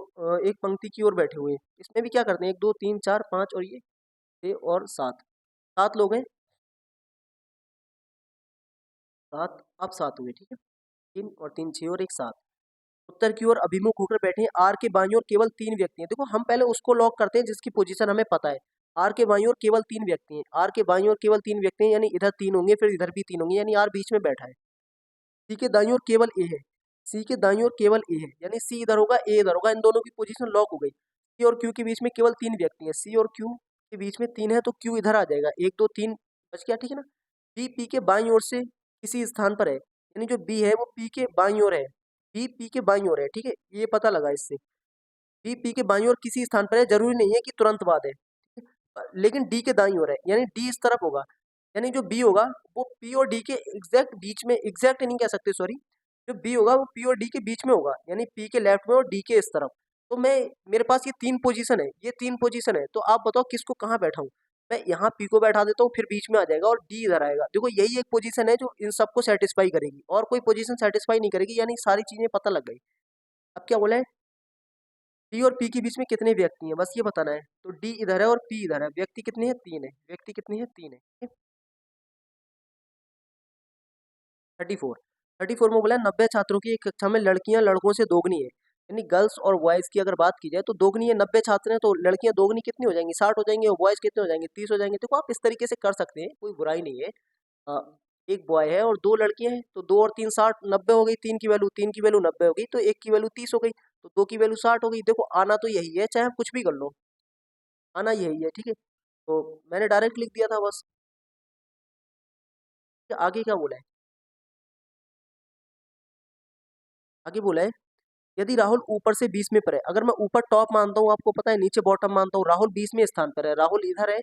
एक पंक्ति की ओर बैठे हुए हैं। इसमें भी क्या करते हैं, 1 2 3 4 5 और ये 6 और 7, 7 लोग हैं, 7 अब 7 हुए, ठीक है। 3 और 3 6 और 1 7, उत्तर की ओर अभिमुख होकर बैठे हैं। आर के बाईं ओर केवल 3 व्यक्ति हैं। देखो हम पहले उसको लॉक करते हैं जिसकी पोजीशन हमें पता है। आर के बाईं ओर केवल 3 व्यक्ति हैं, आर के बाईं ओर केवल 3 व्यक्ति हैं, यानी इधर 3 होंगे, फिर इधर भी 3 होंगे, यानी आर बीच में बैठा है। सी के दाईं ओर केवल ए है, सी के दाईं ओर केवल ए है, यानी सी इधर होगा, ए इधर होगा, इन दोनों की पोजीशन लॉक हो गई। सी और क्यू के बीच में केवल 3 व्यक्ति हैं, सी और क्यू के बीच में 3 है, तो क्यू इधर आ जाएगा, 1 2 3 बच गया, ठीक है ना। बी पी के बाईं ओर से किसी स्थान पर है, यानी जो बी है वो पी के बाईं ओर है, बी पी के बाईं ओर है, ठीक है, ये पता लगा इससे। बी पी के बाईं ओर किसी स्थान पर है, जरूरी नहीं है कि तुरंत बाद है, लेकिन डी के दाईं ओर है, यानी डी इस तरफ होगा, यानी जो बी होगा वो पी और डी के एग्जैक्ट बीच में, एग्जैक्ट नहीं कह सकते सॉरी, जो बी होगा वो पी और डी के बीच में होगा, यानी पी के लेफ्ट में और डी के इस तरफ। तो मैं, मेरे पास ये 3 पोजीशन है, ये 3 पोजीशन है, तो आप बताओ किसको कहाँ बैठाऊं। मैं यहाँ पी को बैठा देता हूँ, फिर बीच में आ जाएगा और डी इधर आएगा। देखो यही एक पोजीशन है जो इन सबको सेटिस्फाई करेगी, और कोई पोजीशन सेटिस्फाई नहीं करेगी, यानी सारी चीजें पता लग गई। अब क्या बोला है, डी और पी के बीच में कितने व्यक्ति हैं, बस ये बताना है। तो डी इधर है और पी इधर है, व्यक्ति कितने हैं, 3 है, व्यक्ति कितने हैं, 3 है। 34, 34 में बोला 90 छात्रों की एक कक्षा में लड़कियां लड़कों से दोगुनी है, यानी गर्ल्स और बॉयज की अगर बात की जाए तो दोगुनी है। 90 छात्र हैं तो लड़कियां दोगुनी कितनी हो जाएंगी, 60 हो जाएंगी, और बॉयज कितने हो जाएंगे, 30 हो जाएंगे। देखो आप इस तरीके से कर सकते हैं, कोई बुराई नहीं है। अ, एक बॉय है और 2 लड़कियां हैं, तो 2 और 3 60, 90 हो गई, 3 की वैल्यू 90 हो गई, तो 1 की वैल्यू 30 हो गई, तो 2 की वैल्यू 60 हो गई। देखो आना तो यही है, चाहे आप कुछ भी कर लो, आना यही है, ठीक है। तो मैंने डायरेक्ट लिख दिया था बस। आगे क्या बोला है, आगे बोला है यदि राहुल ऊपर से 20 में पर है, अगर मैं ऊपर टॉप मानता हूँ, आपको पता है नीचे बॉटम मानता हूँ, राहुल 20वें स्थान पर है, राहुल इधर है,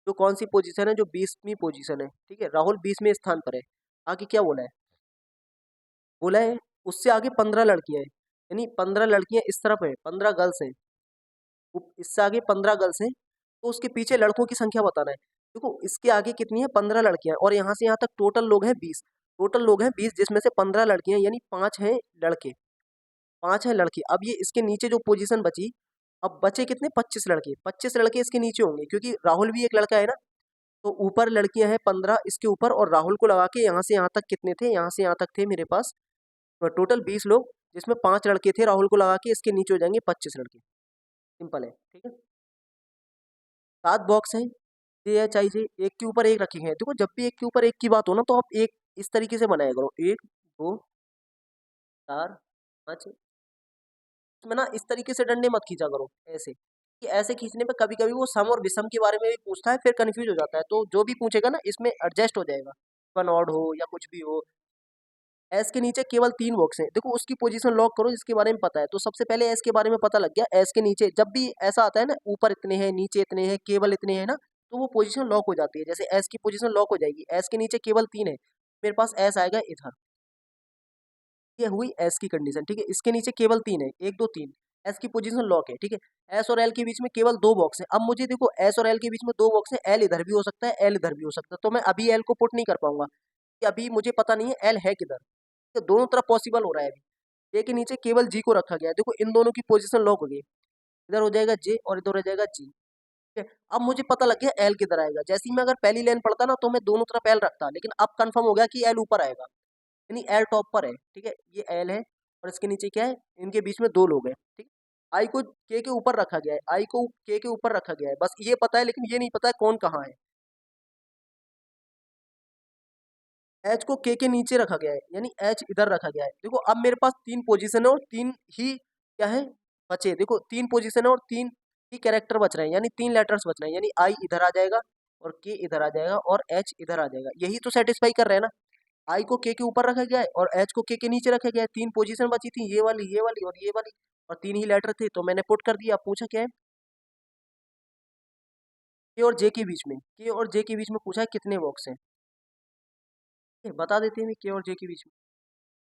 जो कौन सी पोजीशन है, जो 20वीं पोजीशन है, ठीक है, राहुल 20वें स्थान पर है। आगे क्या बोला है, बोला है उससे आगे 15 लड़कियां हैं, यानी 15 लड़कियां इस तरफ है, 15 गर्ल्स हैं, इससे आगे 15 गर्ल्स हैं, तो उसके पीछे लड़कों की संख्या बताना है। देखो इसके आगे कितनी है, 15 लड़कियां, और यहाँ से यहाँ तक टोटल लोग हैं 20, टोटल लोग हैं 20, जिसमें से 15 लड़कियां, यानी 5 हैं लड़के, 5 है लड़की। अब ये इसके नीचे जो पोजीशन बची, अब बचे कितने, 25 लड़के, 25 लड़के इसके नीचे होंगे, क्योंकि राहुल भी एक लड़का है ना। तो ऊपर लड़कियां हैं 15 इसके ऊपर, और राहुल को लगा के यहाँ से यहाँ तक कितने थे, यहाँ से यहाँ तक थे मेरे पास टोटल 20 लोग, जिसमें 5 लड़के थे, राहुल को लगा के इसके नीचे हो जाएंगे 25 लड़के। सिंपल है, ठीक है। 7 बॉक्स हैं, ये है चाहिए, एक के ऊपर एक रखे हैं। देखो जब भी एक के ऊपर एक की बात हो ना, तो आप एक इस तरीके से बनाया करो, 1 2 4 5, इसमें ना इस तरीके से डंडे मत खींचा करो, ऐसे कि ऐसे खींचने पे कभी कभी वो सम और विषम के बारे में भी पूछता है, फिर कंफ्यूज हो जाता है, तो जो भी पूछेगा ना इसमें एडजस्ट हो जाएगा, वन ऑड हो या कुछ भी हो। एस के नीचे केवल 3 बॉक्स हैं, देखो उसकी पोजीशन लॉक करो जिसके बारे में पता है। तो सबसे पहले एस के बारे में पता लग गया, एस के नीचे जब भी ऐसा आता है ना, ऊपर इतने हैं नीचे इतने हैं केवल इतने हैं ना, तो वो पोजीशन लॉक हो जाती है। जैसे एस की पोजीशन लॉक हो जाएगी, एस के नीचे केवल 3 है, मेरे पास एस आएगा इधर, ये हुई एस की कंडीशन, ठीक है। इसके नीचे केवल 3 है, 1 2 3, एस की पोजीशन लॉक है, ठीक है। एस और एल के बीच में केवल 2 बॉक्स है। अब मुझे देखो एस और एल के बीच में 2 बॉक्स है, एल इधर भी हो सकता है, एल इधर भी हो सकता है, तो मैं अभी एल को पुट नहीं कर पाऊंगा, कि अभी मुझे पता नहीं है एल है किधर। तो दोनों तरफ पॉसिबल हो रहा है अभी। ए के नीचे केवल जी को रखा गया है, देखो इन दोनों की पोजीशन लॉक हो गई, इधर हो जाएगा जे और इधर हो जाएगा जी। ठीक है, अब मुझे पता लग गया एल किधर आएगा। जैसे ही मैं अगर पहली लाइन पढ़ता ना तो मैं दोनों तरफ एल रखता, लेकिन अब कंफर्म हो गया कि एल ऊपर आएगा, यानी एल टॉप पर है। ठीक है, ये एल है और इसके नीचे क्या है, इनके बीच में दो लोग हैं। ठीक है, आई को के ऊपर रखा गया है, आई को के ऊपर रखा गया है, बस ये पता है, लेकिन ये नहीं पता है कौन कहाँ है। एच को के नीचे रखा गया है, यानी एच इधर रखा गया है। देखो अब मेरे पास तीन पोजीशन है और तीन ही क्या है बचे, देखो तीन पोजीशन है और तीन ही कैरेक्टर बच रहे हैं, यानी तीन लेटर्स बच रहे हैं, यानी आई इधर आ जाएगा और के इधर आ जाएगा और एच इधर आ जाएगा। यही तो सेटिस्फाई कर रहे हैं ना। आई को के ऊपर रखा गया है और एच को के नीचे रखा गया है। तीन पोजीशन बची थी, ये वाली और ये वाली, और तीन ही लेटर थे तो मैंने पुट कर दिया। पूछा क्या है, के और जे के बीच में, के और जे के बीच में पूछा है कितने बॉक्स हैं। ये बता देते हैं के और जे के बीच में,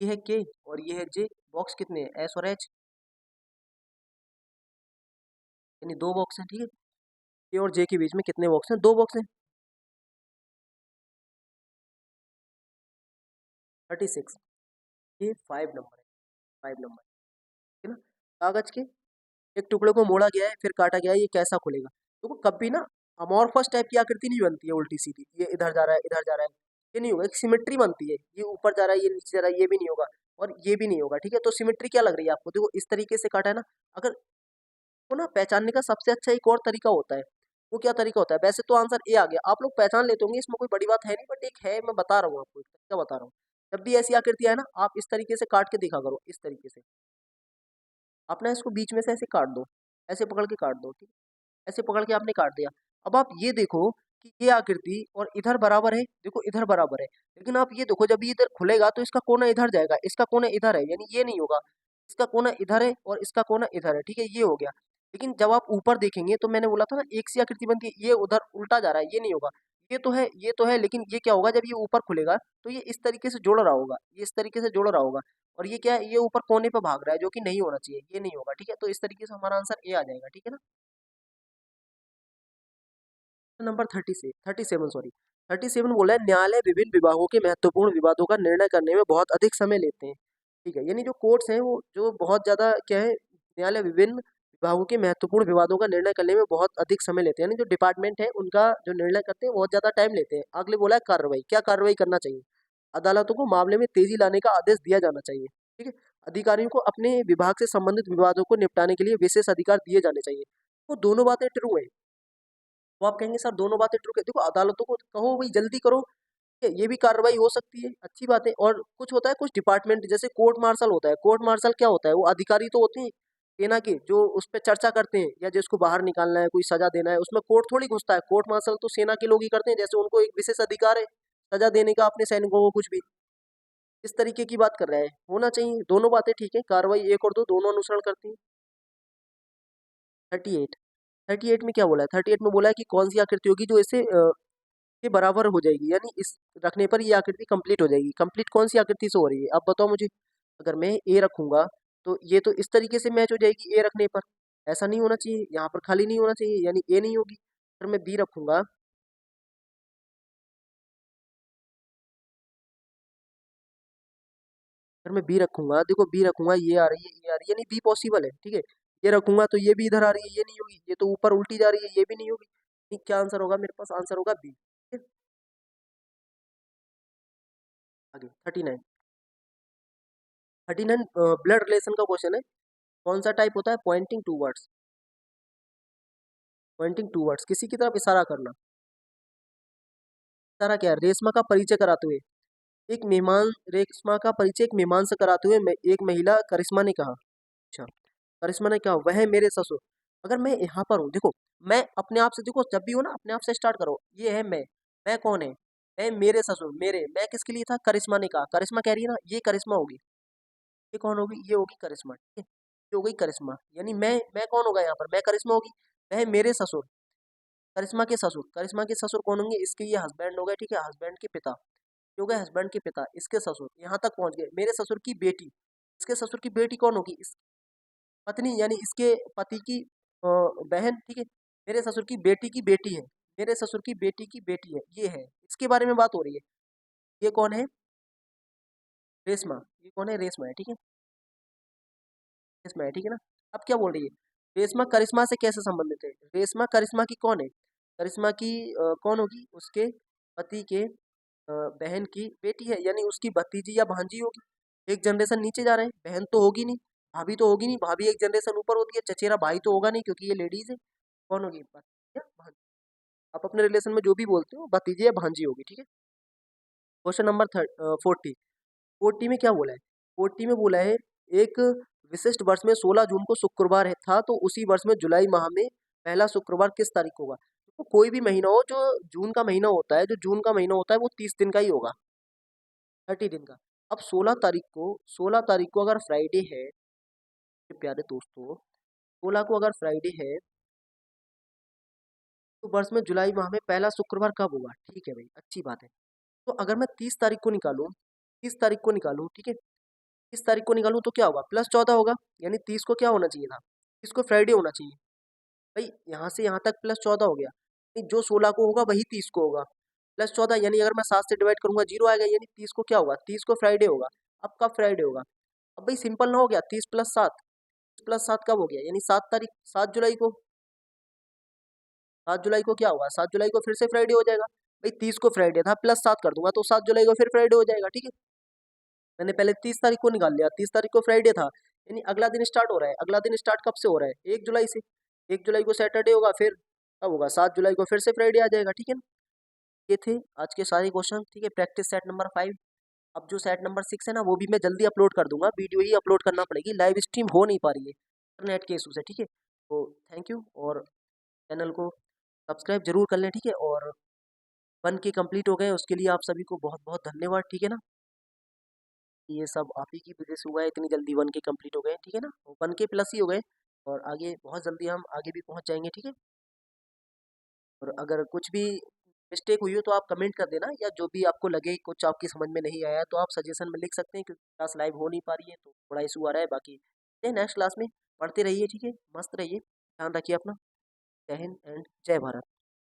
ये है के और ये है जे, बॉक्स कितने हैं एस और एच, यानी दो बॉक्स हैं। ठीक है, के और जे के बीच में कितने बॉक्स हैं, दो बॉक्स हैं। 36, ये 5 नंबर है, 5 नंबर। ठीक है ना, कागज के एक टुकड़े को मोड़ा गया है फिर काटा गया है, ये कैसा खुलेगा। देखो कभी ना अमॉर्फस टाइप की आकृति नहीं बनती है उल्टी सीधी, ये इधर जा रहा है इधर जा रहा है, ये नहीं होगा। एक सिमेट्री बनती है, ये ऊपर जा रहा है ये नीचे जा रहा है, ये भी नहीं होगा और ये भी नहीं होगा। ठीक है, तो सिमेट्री क्या लग रही है आपको, देखो इस तरीके से काटा है ना। अगर को ना पहचानने का सबसे अच्छा एक और तरीका होता है, वो क्या तरीका होता है, वैसे तो आंसर ए आ गया, आप लोग पहचान लेते होंगे, इसमें कोई बड़ी बात है नहीं, बट एक है, मैं बता रहा हूँ आपको, एक तरीका बता रहा हूँ। जब भी ऐसी आकृति है ना, आप इस तरीके से काट के दिखा करो, इस तरीके से अपना इसको बीच में से ऐसे काट दो, ऐसे पकड़ के काट दो। ठीक है, ऐसे पकड़ के आपने काट दिया। अब आप ये देखो कि ये आकृति और इधर बराबर है, देखो इधर बराबर है, लेकिन आप ये देखो जब ये इधर खुलेगा तो इसका कोना इधर जाएगा, इसका कोना इधर है, यानी ये नहीं होगा। इसका कोना इधर है और इसका कोना इधर है। ठीक है, ये हो गया। लेकिन जब आप ऊपर देखेंगे तो मैंने बोला था ना एक सी आकृति बनती है, ये उधर उल्टा जा रहा है, ये नहीं होगा। ये तो है, ये तो है, लेकिन ये क्या होगा, जब ये ऊपर खुलेगा तो ये इस तरीके से जुड़ रहा होगा, ये इस तरीके से जुड़ रहा होगा, और ये क्या है, ये ऊपर कोने पे भाग रहा है, जो कि नहीं होना चाहिए, ये नहीं होगा। ठीक है, तो इस तरीके से हमारा आंसर ए आ जाएगा। ठीक है ना, नंबर 37 सॉरी, 37 बोला है, न्यायालय विभिन्न विभागों के महत्वपूर्ण विवादों का निर्णय करने में बहुत अधिक समय लेते हैं। ठीक है, यानी जो कोर्ट्स हैं वो जो बहुत ज्यादा क्या है, न्यायालय विभिन्न विभागों के महत्वपूर्ण विवादों का निर्णय करने में बहुत अधिक समय लेते हैं, यानी जो डिपार्टमेंट है उनका जो निर्णय करते हैं बहुत ज्यादा टाइम लेते हैं। अगले बोला है कार्रवाई, क्या कार्रवाई करना चाहिए, अदालतों को मामले में तेजी लाने का आदेश दिया जाना चाहिए। ठीक है, अधिकारियों को अपने विभाग से संबंधित विवादों को निपटाने के लिए विशेष अधिकार दिए जाने चाहिए। वो दोनों बातें ट्रू है। वो आप कहेंगे सर दोनों बातें ट्रू है, देखो अदालतों को कहो भाई जल्दी करो, ठीक है, ये भी कार्रवाई हो सकती है, अच्छी बात है। और कुछ होता है, कुछ डिपार्टमेंट जैसे कोर्ट मार्शल होता है, कोर्ट मार्शल क्या होता है, वो अधिकारी तो होते हैं सेना के जो उस पर चर्चा करते हैं, या जिसको बाहर निकालना है, कोई सजा देना है, उसमें कोर्ट थोड़ी घुसता है। कोर्ट मार्शल तो सेना के लोग ही करते हैं, जैसे उनको एक विशेष अधिकार है सजा देने का अपने सैनिकों को कुछ भी। इस तरीके की बात कर रहा है, होना चाहिए दोनों बातें। ठीक है, कार्रवाई एक और दो दोनों अनुसरण करती है। 38, 38 में क्या बोला है, 38 में बोला है कि कौन सी आकृति होगी जो इसे के बराबर हो जाएगी, यानी इस रखने पर ये आकृति कंप्लीट हो जाएगी। कंप्लीट कौन सी आकृति से हो रही है, अब बताओ मुझे। अगर मैं ए रखूंगा तो ये तो इस तरीके से मैच हो जाएगी ए रखने पर, ऐसा नहीं होना चाहिए, यहाँ पर खाली नहीं होना चाहिए, यानी ए नहीं होगी। अगर मैं बी रखूंगा, अगर मैं बी रखूंगा, देखो बी रखूंगा, ये आ रही है ये आ रही है, यानी बी पॉसिबल है। ठीक है, ये रखूंगा तो ये भी इधर आ रही है, ये नहीं होगी, ये तो ऊपर उल्टी जा रही है, ये भी नहीं होगी। ठीक, क्या आंसर होगा मेरे पास, आंसर होगा बी। ठीक है, आगे 39, ब्लड रिलेशन का क्वेश्चन है। कौन सा टाइप होता है, pointing towards, pointing towards, किसी की तरफ इशारा करना। इशारा क्या है, रेशमा का परिचय कराते हुए, एक मेहमान, रेशमा का परिचय एक मेहमान से कराते हुए एक महिला करिश्मा ने कहा। अच्छा, करिश्मा ने कहा वह मेरे ससुर। अगर मैं यहाँ पर हूँ, देखो मैं अपने आप से, देखो जब भी हो ना अपने आप से स्टार्ट करो, ये है मैं कौन है, मैं मेरे ससुर, मेरे मैं किसके लिए था, करिश्मा ने कहा, करिश्मा कह रही है ना, ये करिश्मा होगी, ये कौन होगी, ये होगी करिश्मा। ठीक है, ये हो गई करिश्मा, यानी मैं कौन होगा यहाँ पर, मैं करिश्मा होगी। वह मेरे ससुर, करिश्मा के ससुर, करिश्मा के ससुर कौन होंगे, इसके ये हस्बैंड हो गए। ठीक है, हस्बैंड के पिता, ये हो गए हस्बैंड के पिता, इसके ससुर, यहाँ तक पहुंच गए। मेरे ससुर की बेटी, इसके ससुर की बेटी कौन होगी, इस पत्नी, यानी इसके पति की बहन। ठीक है, मेरे ससुर की बेटी की बेटी है, मेरे ससुर की बेटी की बेटी है, ये है, इसके बारे में बात हो रही है। ये कौन है, रेशमा, ये कौन है? रेशमा है, ठीक है। रेशमा है, ठीक है ना। अब क्या बोल रही है? रेशमा करिश्मा से कैसे संबंधित है? रेशमा करिश्मा की कौन है? करिश्मा की कौन होगी? उसके पति के बहन की बेटी है, यानी उसकी भतीजी या भांजी होगी। एक जनरेशन नीचे जा रहे हैं, बहन तो होगी नहीं, भाभी तो होगी नहीं, भाभी एक जनरेशन ऊपर होती है, चचेरा भाई तो होगा नहीं क्योंकि ये लेडीज है। कौन होगी? भतीजी या भांजी। आप अपने रिलेशन में जो भी बोलते हो भतीजी या भांजी होगी, ठीक है। Question number 40। 40 में क्या बोला है? 40 में बोला है एक विशिष्ट वर्ष में 16 जून को शुक्रवार था, तो उसी वर्ष में जुलाई माह में पहला शुक्रवार किस तारीख को होगा? तो कोई भी महीना हो जो जून का महीना होता है, जो जून का महीना होता है वो 30 दिन का ही होगा, 30 दिन का। अब 16 तारीख को अगर फ्राइडे है, मेरे प्यारे दोस्तों, 16 को अगर फ्राइडे है तो वर्ष में जुलाई माह में पहला शुक्रवार कब होगा? ठीक है भाई, अच्छी बात है। तो अगर मैं 30 तारीख को निकालूं, 30 तारीख को निकालूं, ठीक है, 30 तारीख को निकालूं तो क्या होगा? +14 होगा, यानी 30 को क्या होना चाहिए था? 30 को फ्राइडे होना चाहिए। भाई यहाँ से यहाँ तक +14 हो गया, नहीं, जो 16 को होगा वही 30 को होगा। +14 यानी अगर मैं 7 से डिवाइड करूंगा 0 आएगा, यानी 30 को क्या होगा? 30 को फ्राइडे होगा। अब कब फ्राइडे होगा? अब भाई सिंपल ना हो गया? 30 + 7, 30 + 7 कब हो गया? यानी 7 तारीख, 7 जुलाई को। 7 जुलाई को क्या होगा? 7 जुलाई को फिर से फ्राइडे हो जाएगा। भाई 30 को फ्राइडे था, +7 कर दूंगा तो 7 जुलाई को फिर फ्राइडे हो जाएगा, ठीक है। मैंने पहले 30 तारीख को निकाल लिया, 30 तारीख को फ्राइडे था, यानी अगला दिन स्टार्ट हो रहा है। अगला दिन स्टार्ट कब से हो रहा है? 1 जुलाई से। 1 जुलाई को सैटरडे होगा, फिर कब होगा? 7 जुलाई को फिर से फ्राइडे आ जाएगा, ठीक है ना। ये थे आज के सारे क्वेश्चन, ठीक है, प्रैक्टिस सेट नंबर 5। अब जो सेट नंबर 6 है ना, वो भी मैं जल्दी अपलोड कर दूंगा, वीडियो ही अपलोड करना पड़ेगी, लाइव स्ट्रीम हो नहीं पा रही है इंटरनेट के इशू से, ठीक है। तो थैंक यू, और चैनल को सब्सक्राइब जरूर कर लें, ठीक है। और 1 के कंप्लीट हो गए, उसके लिए आप सभी को बहुत बहुत धन्यवाद, ठीक है ना। ये सब आप ही की वजह से हुआ है, इतनी जल्दी 1 के कंप्लीट हो गए, ठीक है ना। 1 के प्लस ही हो गए, और आगे बहुत जल्दी हम आगे भी पहुंच जाएंगे, ठीक है। और अगर कुछ भी मिस्टेक हुई हो तो आप कमेंट कर देना, या जो भी आपको लगे कुछ आपकी समझ में नहीं आया तो आप सजेशन में लिख सकते हैं, क्योंकि क्लास लाइव हो नहीं पा रही है तो थोड़ा इशू आ रहा है। बाकी नेक्स्ट क्लास में पढ़ते रहिए, ठीक है, मस्त रहिए, ध्यान रखिए अपना। जय हिंद एंड जय भारत।